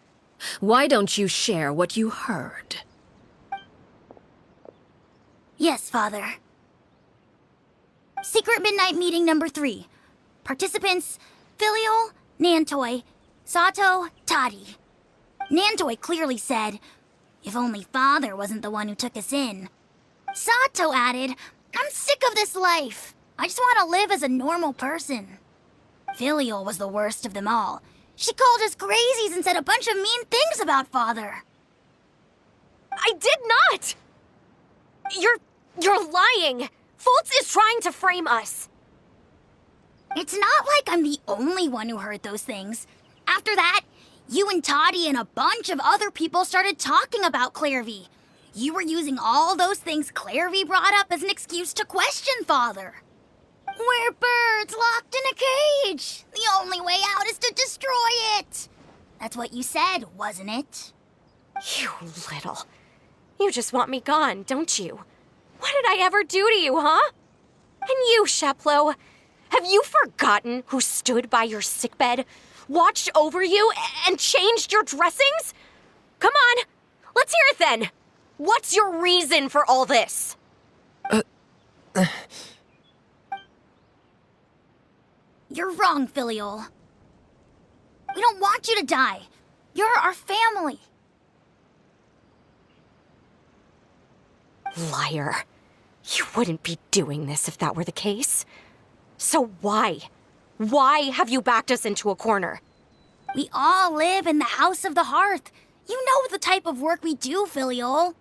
why don't you share what you heard? Yes, Father. Secret Midnight Meeting number 3. Participants, Filial, Nantoi, Sato, Toddy. Nantoi clearly said, if only Father wasn't the one who took us in. Sato added, I'm sick of this life. I just want to live as a normal person. Filial was the worst of them all. She called us crazies and said a bunch of mean things about Father. I did not! You're lying! Fultz is trying to frame us. It's not like I'm the only one who heard those things. After that, you and Toddy and a bunch of other people started talking about Clairvy. You were using all those things Clairvy brought up as an excuse to question Father. We're birds locked in a cage. The only way out is to destroy it. That's what you said, wasn't it? You little. You just want me gone, don't you? What did I ever do to you, huh? And you, Sheplo, have you forgotten who stood by your sickbed, watched over you, and changed your dressings? Come on, let's hear it then. What's your reason for all this? You're wrong, Filial. We don't want you to die. You're our family. Liar. You wouldn't be doing this if that were the case. So why? Why have you backed us into a corner? We all live in the House of the Hearth. You know the type of work we do, Filial.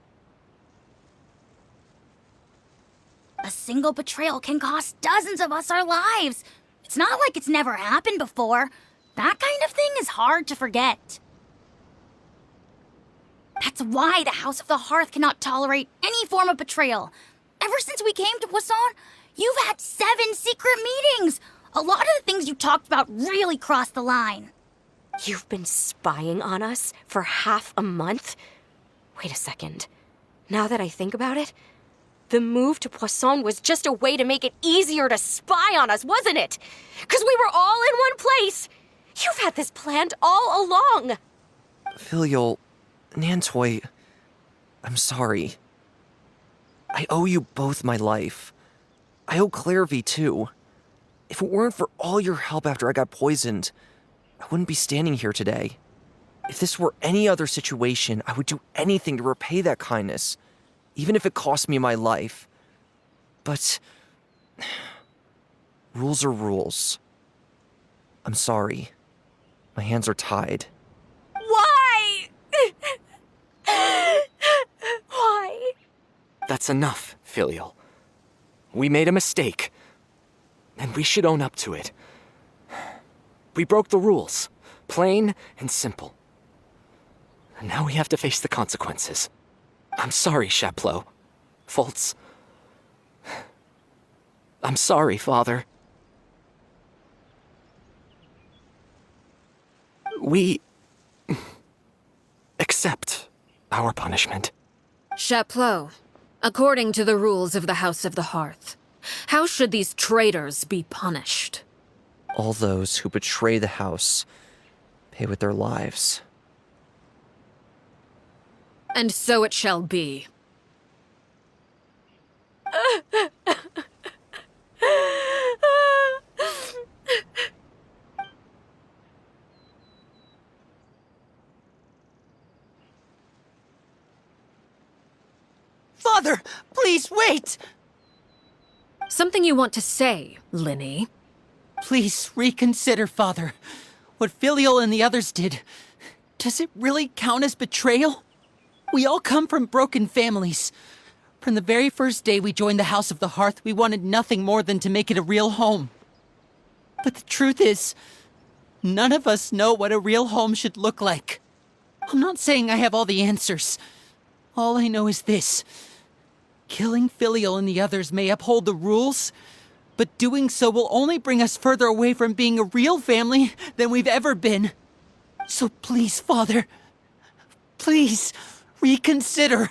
A single betrayal can cost dozens of us our lives. It's not like it's never happened before. That kind of thing is hard to forget. That's why the House of the Hearth cannot tolerate any form of betrayal. Ever since we came to Poisson, you've had 7 secret meetings. A lot of the things you talked about really crossed the line. You've been spying on us for half a month? Wait a second. Now that I think about it, the move to Poisson was just a way to make it easier to spy on us, wasn't it? Because we were all in one place. You've had this planned all along. Filial, Nantoi, I'm sorry. I owe you both my life. I owe Clairvy too. If it weren't for all your help after I got poisoned, I wouldn't be standing here today. If this were any other situation, I would do anything to repay that kindness, even if it cost me my life. But rules are rules. I'm sorry. My hands are tied. Why? Why? That's enough, Filial. We made a mistake, and we should own up to it. We broke the rules, plain and simple. And now we have to face the consequences. I'm sorry, Sheplo. Fultz. I'm sorry, Father. We accept our punishment. Chapleau, according to the rules of the House of the Hearth, how should these traitors be punished? All those who betray the house pay with their lives. And so it shall be. Father, please wait! Something you want to say, Linny? Please reconsider, Father. What Filial and the others did, does it really count as betrayal? We all come from broken families. From the very first day we joined the House of the Hearth, we wanted nothing more than to make it a real home. But the truth is, none of us know what a real home should look like. I'm not saying I have all the answers. All I know is this. Killing Filial and the others may uphold the rules, but doing so will only bring us further away from being a real family than we've ever been. So please, Father, please reconsider.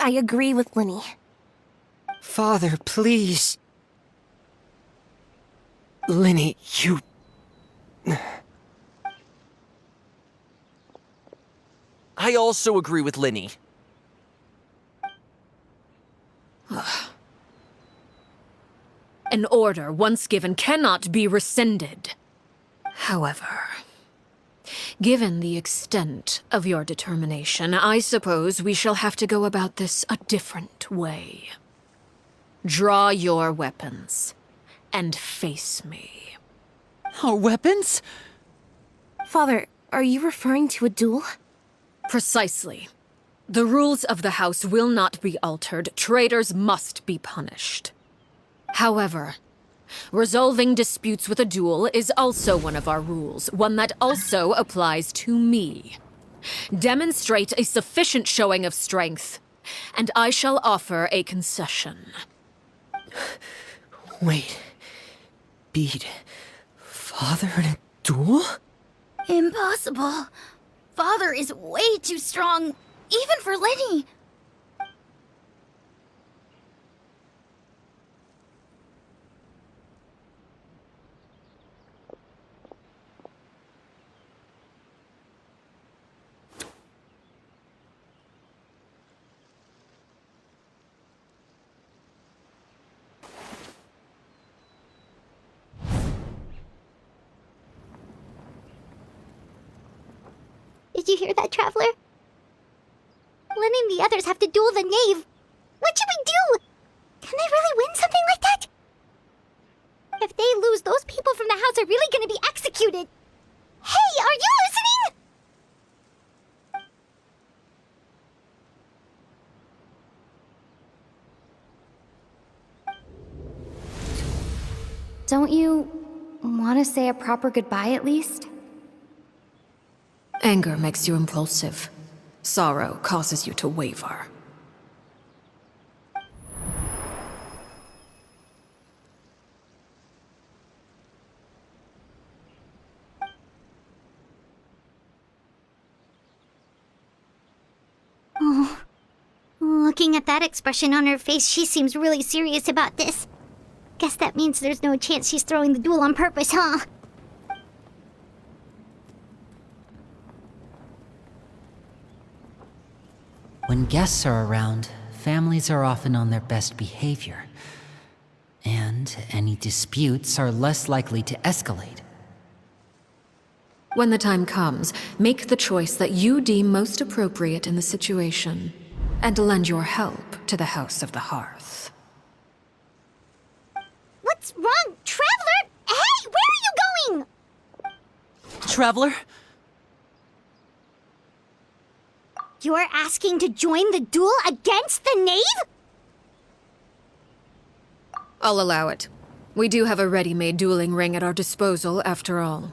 I agree with Linny. Father, please. Linny, you... I also agree with Linny. An order once given cannot be rescinded. However, given the extent of your determination, I suppose we shall have to go about this a different way. Draw your weapons and face me. Our weapons? Father, are you referring to a duel? Precisely. The rules of the house will not be altered. Traitors must be punished. However, resolving disputes with a duel is also one of our rules, one that also applies to me. Demonstrate a sufficient showing of strength, and I shall offer a concession. Wait. Beat Father in a duel? Impossible. Father is way too strong, even for Linny. Did you hear that, Traveler? Lenny and the others have to duel the knave. What should we do? Can they really win something like that? If they lose, those people from the house are really gonna be executed. Hey, are you listening? Don't you want to say a proper goodbye at least? Anger makes you impulsive. Sorrow causes you to waver. Oh, looking at that expression on her face, she seems really serious about this. Guess that means there's no chance she's throwing the duel on purpose, huh? When guests are around, families are often on their best behavior. And any disputes are less likely to escalate. When the time comes, make the choice that you deem most appropriate in the situation, and lend your help to the House of the Hearth. What's wrong, Traveler? Hey, where are you going? Traveler? You're asking to join the duel against the knave? I'll allow it. We do have a ready-made dueling ring at our disposal, after all.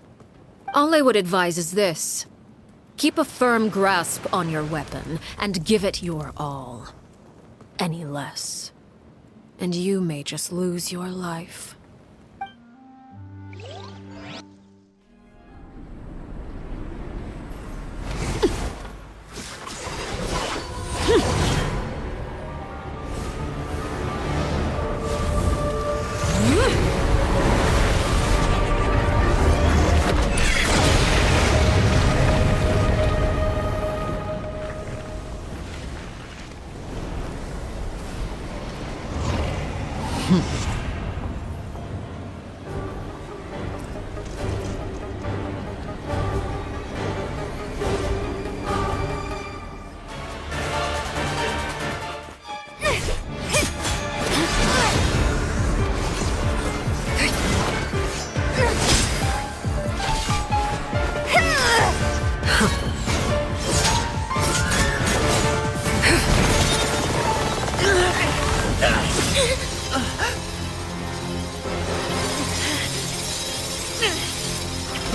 All I would advise is this. Keep a firm grasp on your weapon, and give it your all. Any less, and you may just lose your life.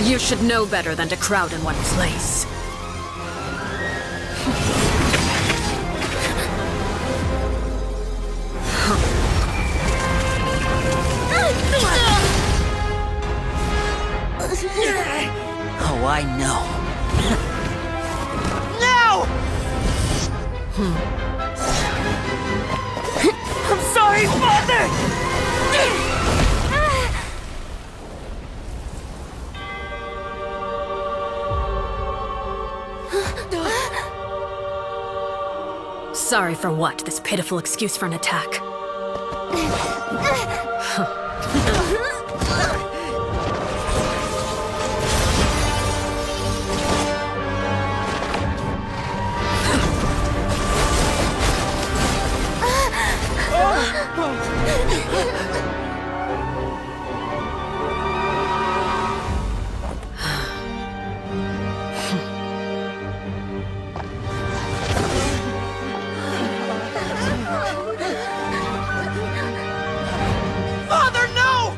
You should know better than to crowd in one place. Oh, I know. No! I'm sorry, Father! Sorry for what? This pitiful excuse for an attack. Father, no!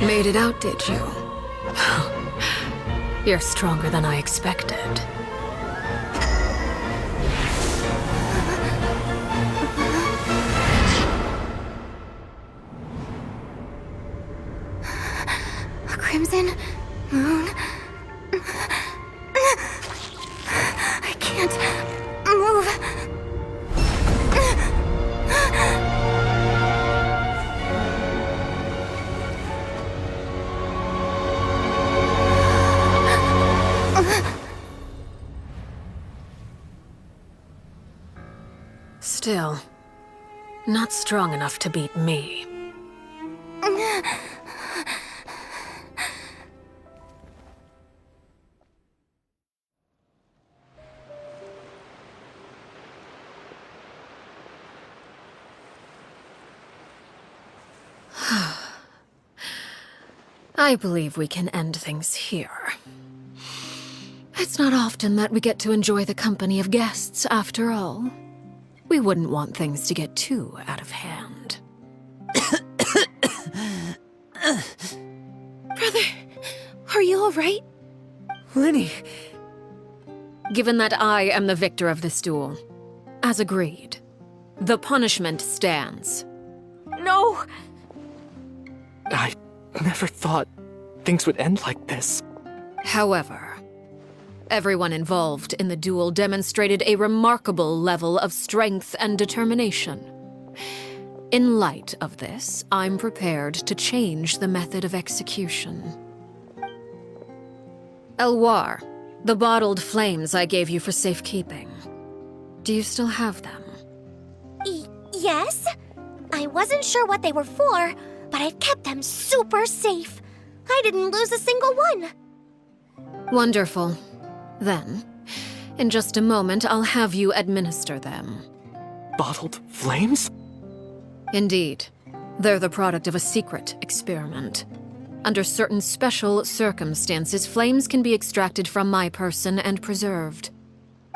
Made it out, did you? You're stronger than I expected. A crimson moon. I can't move. Still, not strong enough to beat me. I believe we can end things here. It's not often that we get to enjoy the company of guests, after all. We wouldn't want things to get too out of hand. Brother, are you alright? Lenny! Given that I am the victor of this duel, as agreed, the punishment stands. No! I never thought things would end like this. However, everyone involved in the duel demonstrated a remarkable level of strength and determination. In light of this, I'm prepared to change the method of execution. Elwar, the bottled flames I gave you for safekeeping. Do you still have them? Yes? I wasn't sure what they were for, but I've kept them super safe. I didn't lose a single one. Wonderful. Then, in just a moment, I'll have you administer them. Bottled flames? Indeed. They're the product of a secret experiment. Under certain special circumstances, flames can be extracted from my person and preserved.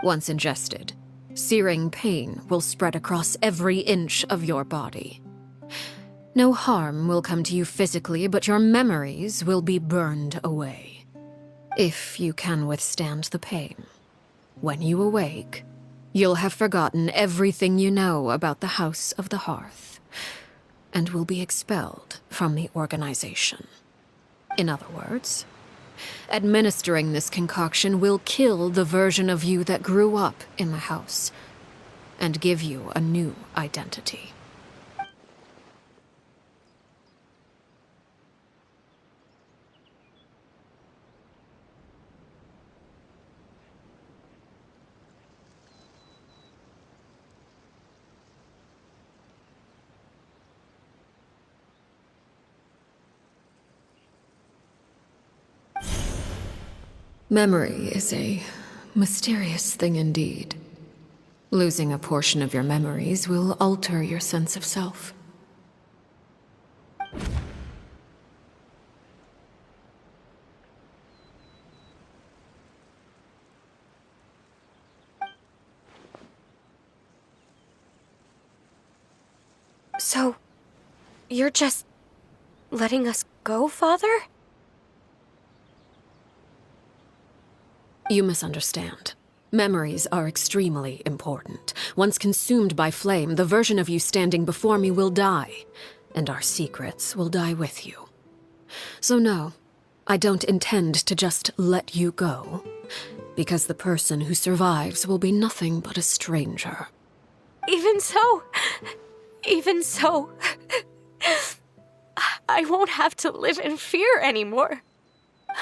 Once ingested, searing pain will spread across every inch of your body. No harm will come to you physically, but your memories will be burned away. If you can withstand the pain. When you awake, you'll have forgotten everything you know about the House of the Hearth, and will be expelled from the organization. In other words, administering this concoction will kill the version of you that grew up in the house, and give you a new identity. Memory is a mysterious thing indeed. Losing a portion of your memories will alter your sense of self. So, you're just letting us go, Father? You misunderstand. Memories are extremely important. Once consumed by flame, the version of you standing before me will die, and our secrets will die with you. So no, I don't intend to just let you go, because the person who survives will be nothing but a stranger. Even so, I won't have to live in fear anymore.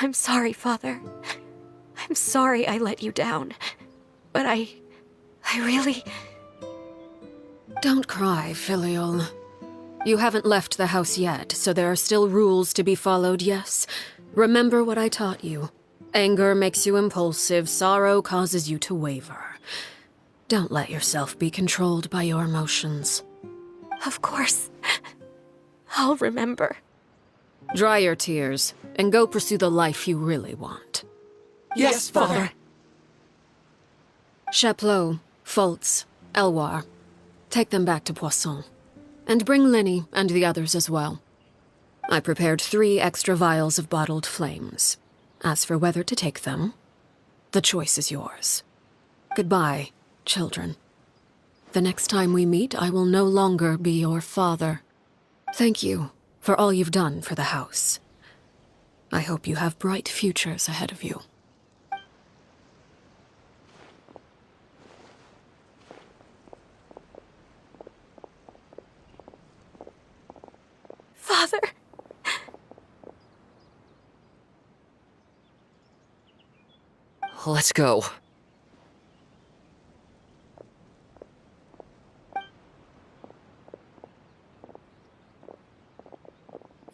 I'm sorry, Father. I'm sorry I let you down. But I really... Don't cry, Filial. You haven't left the house yet, so there are still rules to be followed, yes? Remember what I taught you. Anger makes you impulsive, sorrow causes you to waver. Don't let yourself be controlled by your emotions. Of course. I'll remember. Dry your tears, and go pursue the life you really want. Yes, Father. Chaplot, Fultz, Elwar. Take them back to Poisson. And bring Linny and the others as well. I prepared 3 extra vials of bottled flames. As for whether to take them, the choice is yours. Goodbye, children. The next time we meet, I will no longer be your father. Thank you for all you've done for the house. I hope you have bright futures ahead of you. Father. Let's go.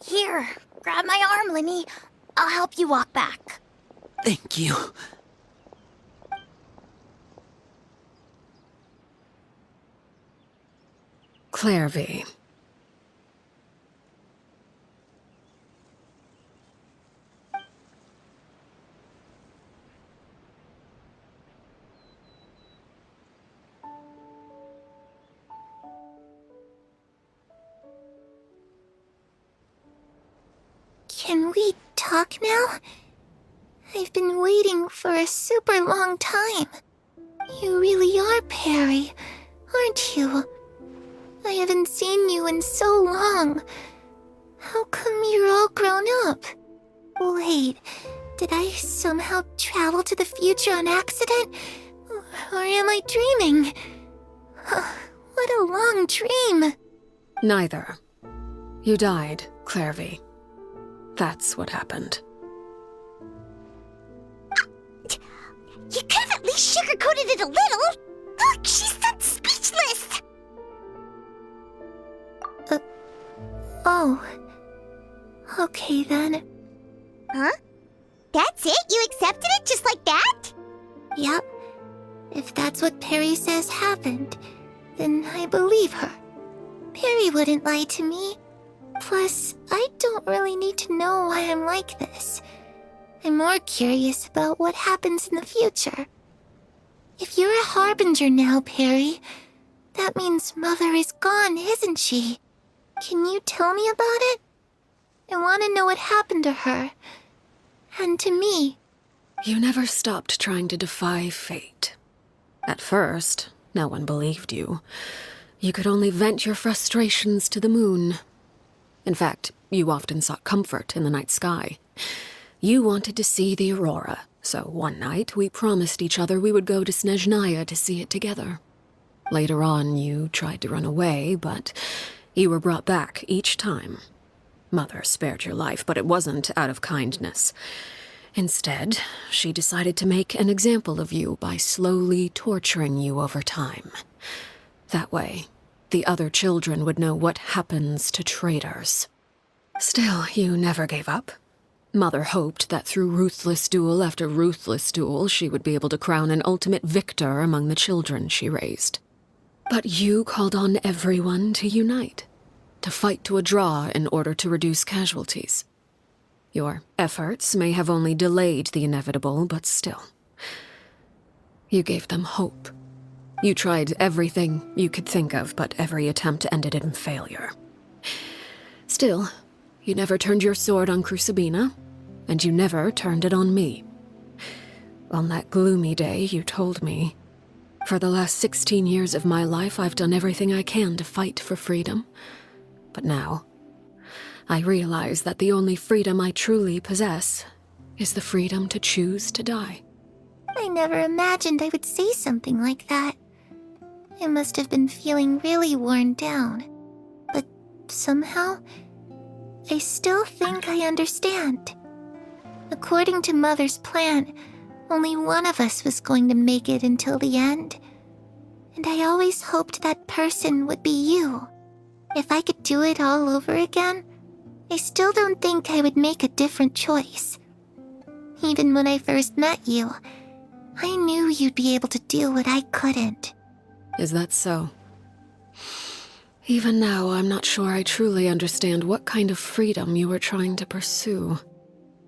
Here, grab my arm, Linny. I'll help you walk back. Thank you. Clairvy. Can we talk now? I've been waiting for a super long time. You really are Perry, aren't you? I haven't seen you in so long. How come you're all grown up? Wait, did I somehow travel to the future on accident? Or am I dreaming? What a long dream. Neither. You died, Clairvy. That's what happened. You could have at least sugarcoated it a little. Look, she's done speechless. Oh. Okay then. Huh? That's it? You accepted it just like that? Yep. If that's what Perry says happened, then I believe her. Perry wouldn't lie to me. Plus, I don't really need to know why I'm like this. I'm more curious about what happens in the future. If you're a harbinger now, Perry, that means Mother is gone, isn't she? Can you tell me about it? I want to know what happened to her. And to me. You never stopped trying to defy fate. At first, no one believed you. You could only vent your frustrations to the moon. In fact, you often sought comfort in the night sky. You wanted to see the aurora, so one night we promised each other we would go to Snezhnaya to see it together. Later on, you tried to run away, but you were brought back each time. Mother spared your life, but it wasn't out of kindness. Instead, she decided to make an example of you by slowly torturing you over time. That way, the other children would know what happens to traitors. Still, you never gave up. Mother hoped that through ruthless duel after ruthless duel, she would be able to crown an ultimate victor among the children she raised. But you called on everyone to unite, to fight to a draw in order to reduce casualties. Your efforts may have only delayed the inevitable, but still. You gave them hope. You tried everything you could think of, but every attempt ended in failure. Still, you never turned your sword on Crucibina, and you never turned it on me. On that gloomy day, you told me, "For the last 16 years of my life, I've done everything I can to fight for freedom. But now, I realize that the only freedom I truly possess is the freedom to choose to die." I never imagined I would say something like that. I must have been feeling really worn down. But somehow, I still think I understand. According to Mother's plan, only one of us was going to make it until the end. And I always hoped that person would be you. If I could do it all over again, I still don't think I would make a different choice. Even when I first met you, I knew you'd be able to do what I couldn't. Is that so? Even now, I'm not sure I truly understand what kind of freedom you were trying to pursue.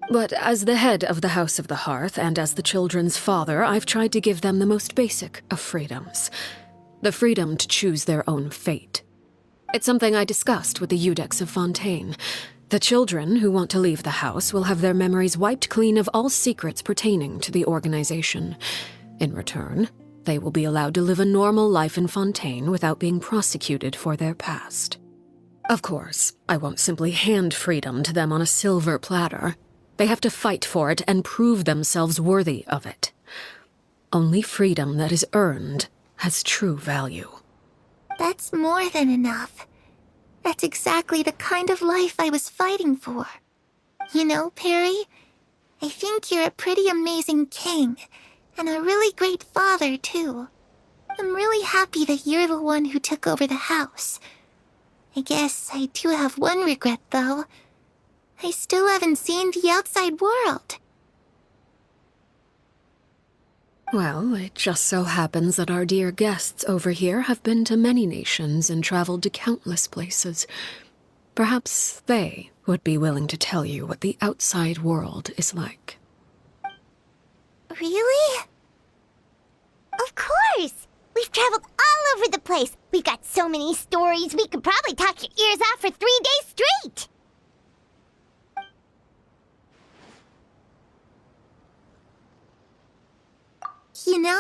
But as the head of the House of the Hearth and as the children's father, I've tried to give them the most basic of freedoms. The freedom to choose their own fate. It's something I discussed with the Eudex of Fontaine. The children who want to leave the house will have their memories wiped clean of all secrets pertaining to the organization. In return, they will be allowed to live a normal life in Fontaine without being prosecuted for their past. Of course, I won't simply hand freedom to them on a silver platter. They have to fight for it and prove themselves worthy of it. Only freedom that is earned has true value. That's more than enough. That's exactly the kind of life I was fighting for. You know, Perry, I think you're a pretty amazing king, and a really great father, too. I'm really happy that you're the one who took over the house. I guess I do have one regret, though. I still haven't seen the outside world. Well, it just so happens that our dear guests over here have been to many nations and traveled to countless places. Perhaps they would be willing to tell you what the outside world is like. Really? Of course! We've traveled all over the place. We've got so many stories, we could probably talk your ears off for 3 days straight! You know,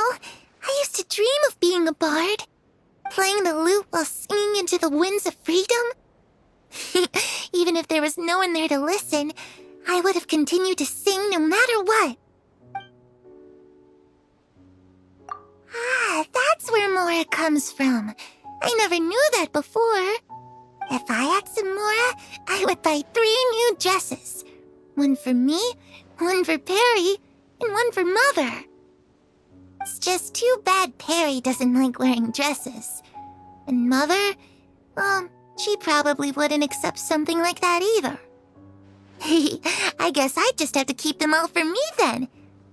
I used to dream of being a bard. Playing the lute while singing into the winds of freedom. Even if there was no one there to listen, I would have continued to sing no matter what. Ah, that's where Mora comes from. I never knew that before. If I had some Mora, I would buy 3 new dresses. One for me, one for Perry, and one for Mother. It's just too bad Perry doesn't like wearing dresses. And Mother, well, she probably wouldn't accept something like that either. I guess I'd just have to keep them all for me then.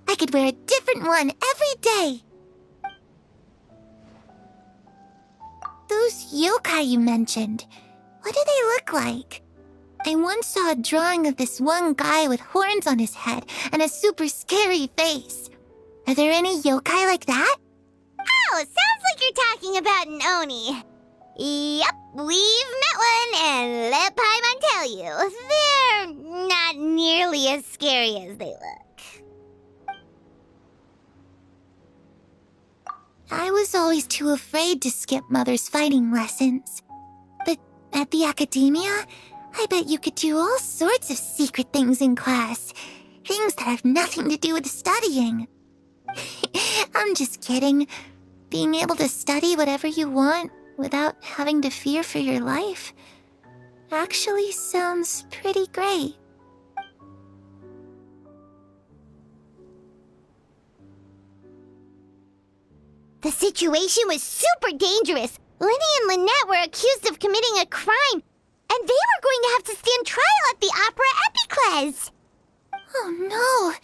I could wear a different one every day. Those yokai you mentioned, what do they look like? I once saw a drawing of this one guy with horns on his head and a super scary face. Are there any yokai like that? Oh, sounds like you're talking about an Oni. Yep, we've met one, and let Paimon tell you, they're not nearly as scary as they look. I was always too afraid to skip Mother's fighting lessons. But at the academia, I bet you could do all sorts of secret things in class. Things that have nothing to do with studying. I'm just kidding. Being able to study whatever you want without having to fear for your life actually sounds pretty great. The situation was super dangerous. Lenny and Lynette were accused of committing a crime, and they were going to have to stand trial at the Opera Epicles. Oh no!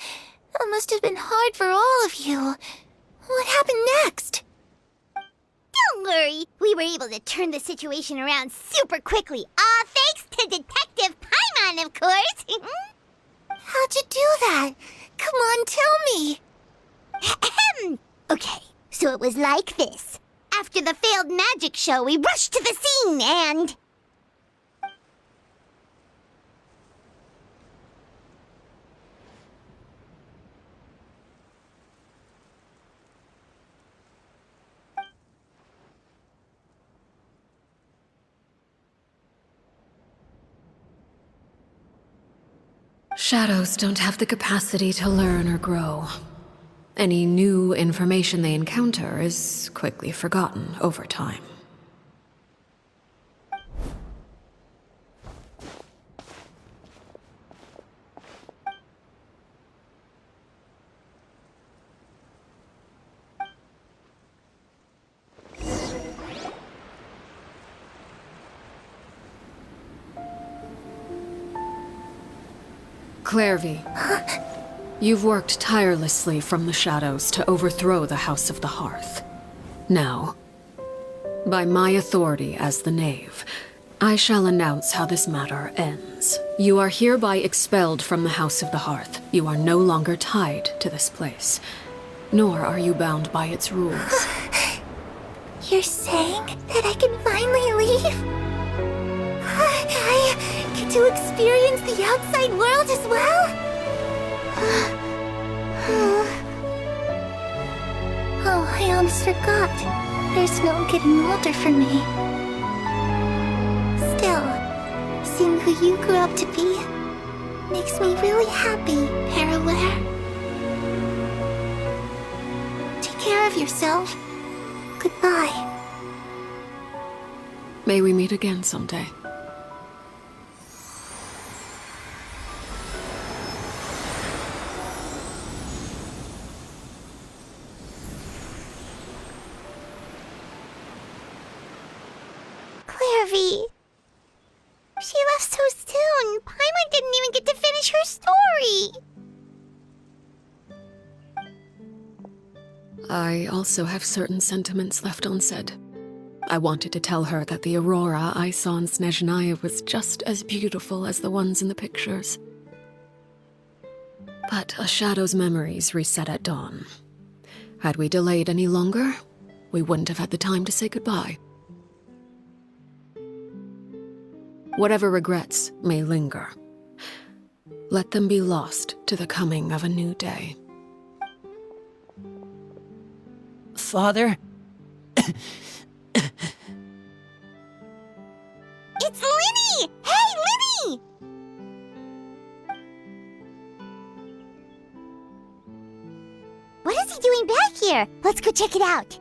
That must have been hard for all of you. What happened next? Don't worry, we were able to turn the situation around super quickly. All thanks to Detective Paimon, of course. How'd you do that? Come on, tell me. Okay, so it was like this. After the failed magic show, we rushed to the scene and... Shadows don't have the capacity to learn or grow. Any new information they encounter is quickly forgotten over time. Clairvy, you've worked tirelessly from the shadows to overthrow the House of the Hearth. Now, by my authority as the Knave, I shall announce how this matter ends. You are hereby expelled from the House of the Hearth. You are no longer tied to this place, nor are you bound by its rules. You're saying that I can finally leave? I get to experience the outside world as well? Oh, I almost forgot. There's no getting older for me. Still, seeing who you grew up to be makes me really happy, Paraware. Take care of yourself. Goodbye. May we meet again someday. Clairvy. She left so soon. Paimon didn't even get to finish her story. I also have certain sentiments left unsaid. I wanted to tell her that the aurora I saw in Snezhnaya was just as beautiful as the ones in the pictures. But a shadow's memories reset at dawn. Had we delayed any longer, we wouldn't have had the time to say goodbye. Whatever regrets may linger, let them be lost to the coming of a new day. Father? It's Linny! Hey, Linny! What is he doing back here? Let's go check it out.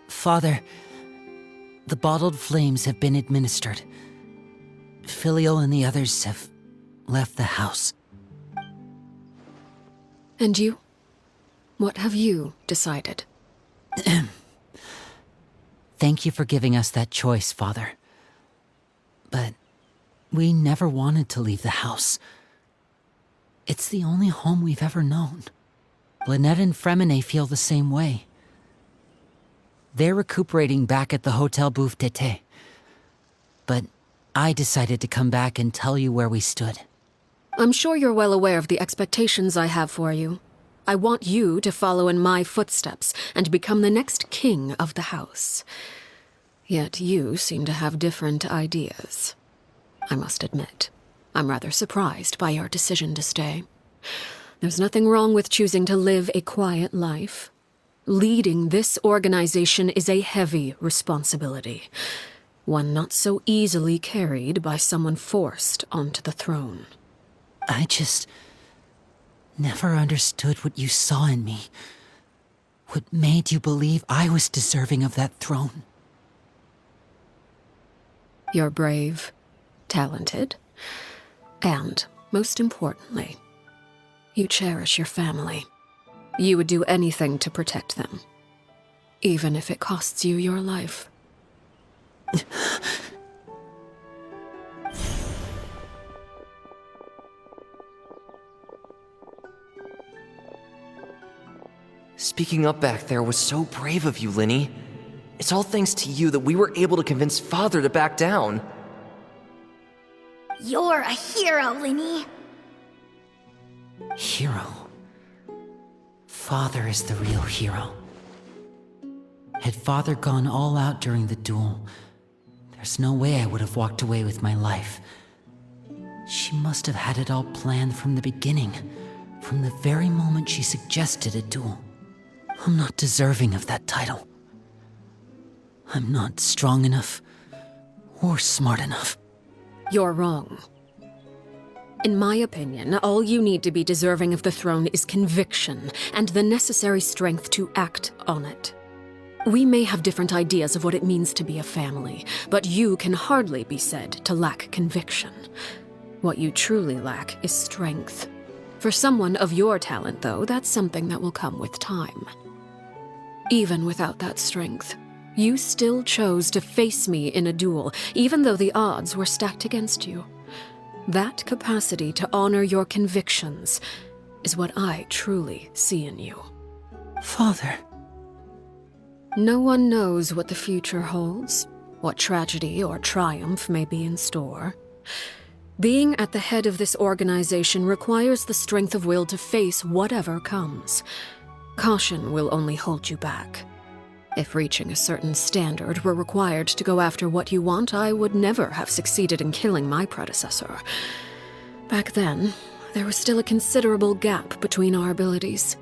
Father, the bottled flames have been administered. Filial and the others have left the house. And you? What have you decided? Thank you for giving us that choice, Father. But we never wanted to leave the house. It's the only home we've ever known. Lynette and Fremine feel the same way. They're recuperating back at the Hotel Bouffe d'été. But I decided to come back and tell you where we stood. I'm sure you're well aware of the expectations I have for you. I want you to follow in my footsteps and become the next king of the house. Yet you seem to have different ideas. I must admit, I'm rather surprised by your decision to stay. There's nothing wrong with choosing to live a quiet life. Leading this organization is a heavy responsibility, one not so easily carried by someone forced onto the throne. I just never understood what you saw in me. What made you believe I was deserving of that throne? You're brave, talented, and, most importantly, you cherish your family. You would do anything to protect them, even if it costs you your life. Speaking up back there was so brave of you, Linny. It's all thanks to you that we were able to convince Father to back down. You're a hero, Linny. Hero. Father is the real hero. Had Father gone all out during the duel, there's no way I would have walked away with my life. She must have had it all planned from the beginning, from the very moment she suggested a duel. I'm not deserving of that title. I'm not strong enough or smart enough. You're wrong. In my opinion, all you need to be deserving of the throne is conviction and the necessary strength to act on it. We may have different ideas of what it means to be a family, but you can hardly be said to lack conviction. What you truly lack is strength. For someone of your talent, though, that's something that will come with time. Even without that strength, you still chose to face me in a duel, even though the odds were stacked against you. That capacity to honor your convictions is what I truly see in you. Father. No one knows what the future holds, what tragedy or triumph may be in store. Being at the head of this organization requires the strength of will to face whatever comes. Caution will only hold you back. If reaching a certain standard were required to go after what you want, I would never have succeeded in killing my predecessor. Back then, there was still a considerable gap between our abilities.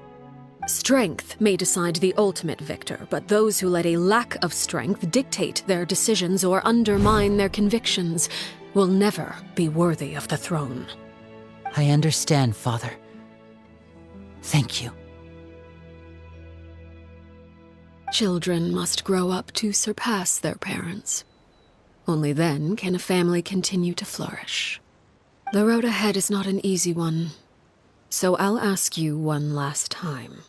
Strength may decide the ultimate victor, but those who let a lack of strength dictate their decisions or undermine their convictions will never be worthy of the throne. I understand, Father. Thank you. Children must grow up to surpass their parents. Only then can a family continue to flourish. The road ahead is not an easy one, so I'll ask you one last time.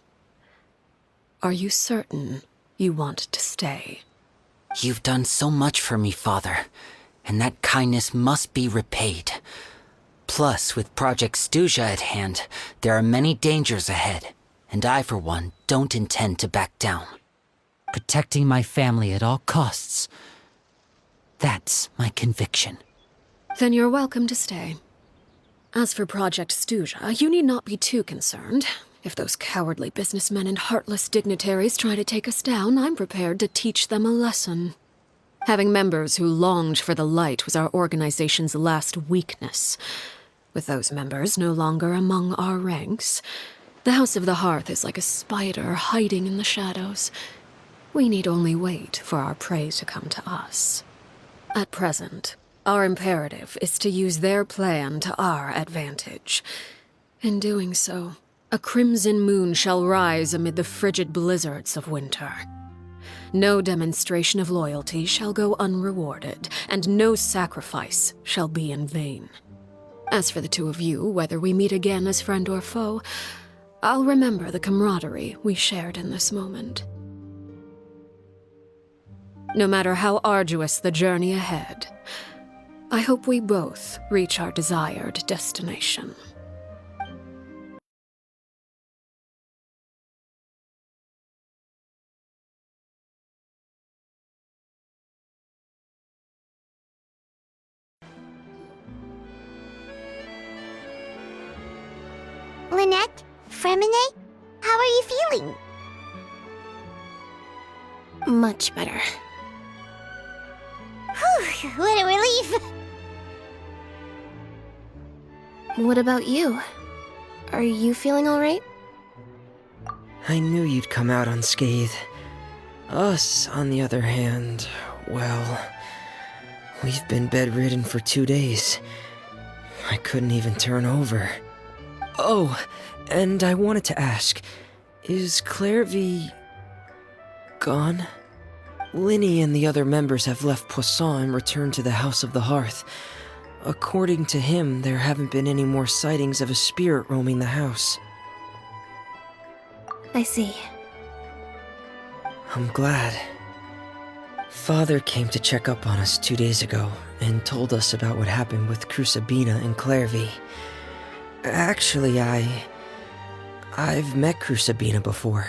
Are you certain you want to stay? You've done so much for me, Father, and that kindness must be repaid. Plus, with Project Stuja at hand, there are many dangers ahead, and I, for one, don't intend to back down. Protecting my family at all costs. That's my conviction. Then you're welcome to stay. As for Project Stuja, you need not be too concerned. If those cowardly businessmen and heartless dignitaries try to take us down, I'm prepared to teach them a lesson. Having members who longed for the light was our organization's last weakness. With those members no longer among our ranks, the House of the Hearth is like a spider hiding in the shadows. We need only wait for our prey to come to us. At present, our imperative is to use their plan to our advantage. In doing so, a crimson moon shall rise amid the frigid blizzards of winter. No demonstration of loyalty shall go unrewarded, and no sacrifice shall be in vain. As for the two of you, whether we meet again as friend or foe, I'll remember the camaraderie we shared in this moment. No matter how arduous the journey ahead, I hope we both reach our desired destination. Lynette? Fremine? How are you feeling? Much better. Whew, what a relief! What about you? Are you feeling all right? I knew you'd come out unscathed. Us, on the other hand, well, we've been bedridden for 2 days. I couldn't even turn over. Oh, and I wanted to ask, is Claire V. gone? Linny and the other members have left Poisson and returned to the House of the Hearth. According to him, there haven't been any more sightings of a spirit roaming the house. I see. I'm glad. Father came to check up on us 2 days ago and told us about what happened with Crusabina and Clairvy. Actually, I've met Crusabina before.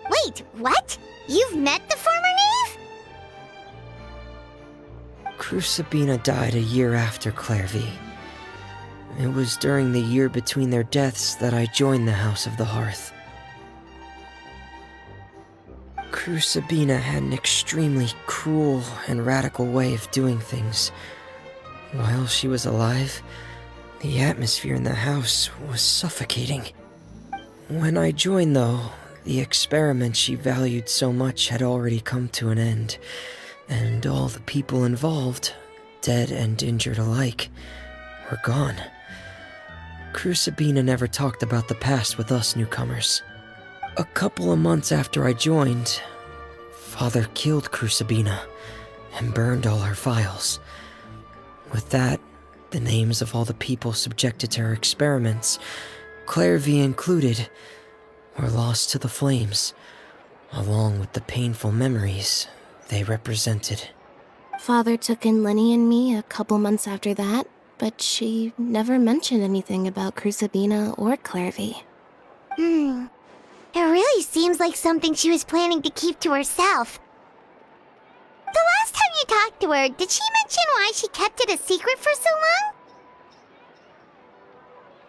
Wait, what? You've met the former knave? Crucibina died a year after Clairvy. It was during the year between their deaths that I joined the House of the Hearth. Crucibina had an extremely cruel and radical way of doing things. While she was alive, the atmosphere in the house was suffocating. When I joined, though, the experiment she valued so much had already come to an end, and all the people involved, dead and injured alike, were gone. Crucibina never talked about the past with us newcomers. A couple of months after I joined, Father killed Crucibina and burned all her files. With that, the names of all the people subjected to her experiments, Clairvy included, were lost to the flames, along with the painful memories they represented. Father took in Lenny and me a couple months after that, but she never mentioned anything about Crucibina or Clairvy. It really seems like something she was planning to keep to herself. The last time you talked to her, did she mention why she kept it a secret for so long?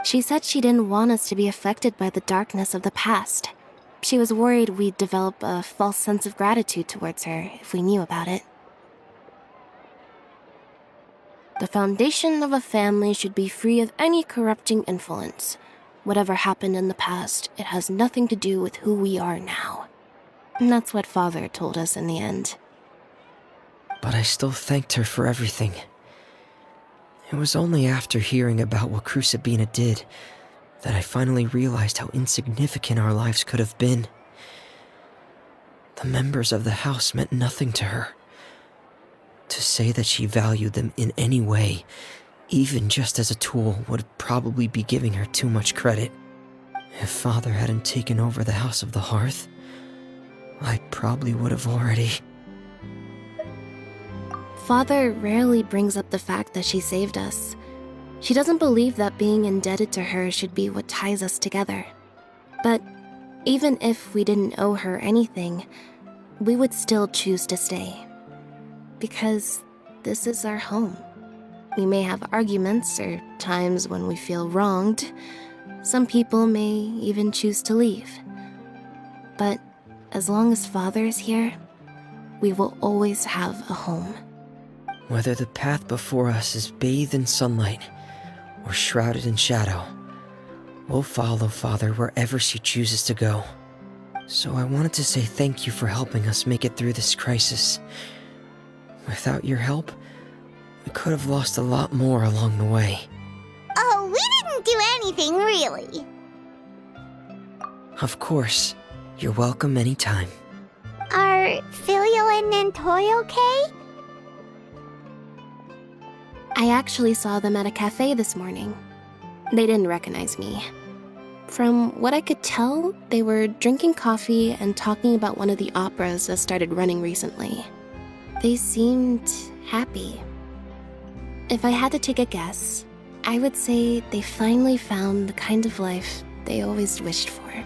She said she didn't want us to be affected by the darkness of the past. She was worried we'd develop a false sense of gratitude towards her if we knew about it. The foundation of a family should be free of any corrupting influence. Whatever happened in the past, it has nothing to do with who we are now. And that's what Father told us in the end. But I still thanked her for everything. It was only after hearing about what Crucibina did that I finally realized how insignificant our lives could have been. The members of the house meant nothing to her. To say that she valued them in any way, even just as a tool, would probably be giving her too much credit. If Father hadn't taken over the House of the Hearth, I probably would have already... Father rarely brings up the fact that she saved us. She doesn't believe that being indebted to her should be what ties us together. But even if we didn't owe her anything, we would still choose to stay. Because this is our home. We may have arguments or times when we feel wronged. Some people may even choose to leave. But as long as Father is here, we will always have a home. Whether the path before us is bathed in sunlight or shrouded in shadow, we'll follow Father wherever she chooses to go. So I wanted to say thank you for helping us make it through this crisis. Without your help, we could have lost a lot more along the way. Oh, we didn't do anything, really. Of course. You're welcome anytime. Are Filial and Nantoy okay? I actually saw them at a cafe this morning. They didn't recognize me. From what I could tell, they were drinking coffee and talking about one of the operas that started running recently. They seemed happy. If I had to take a guess, I would say they finally found the kind of life they always wished for.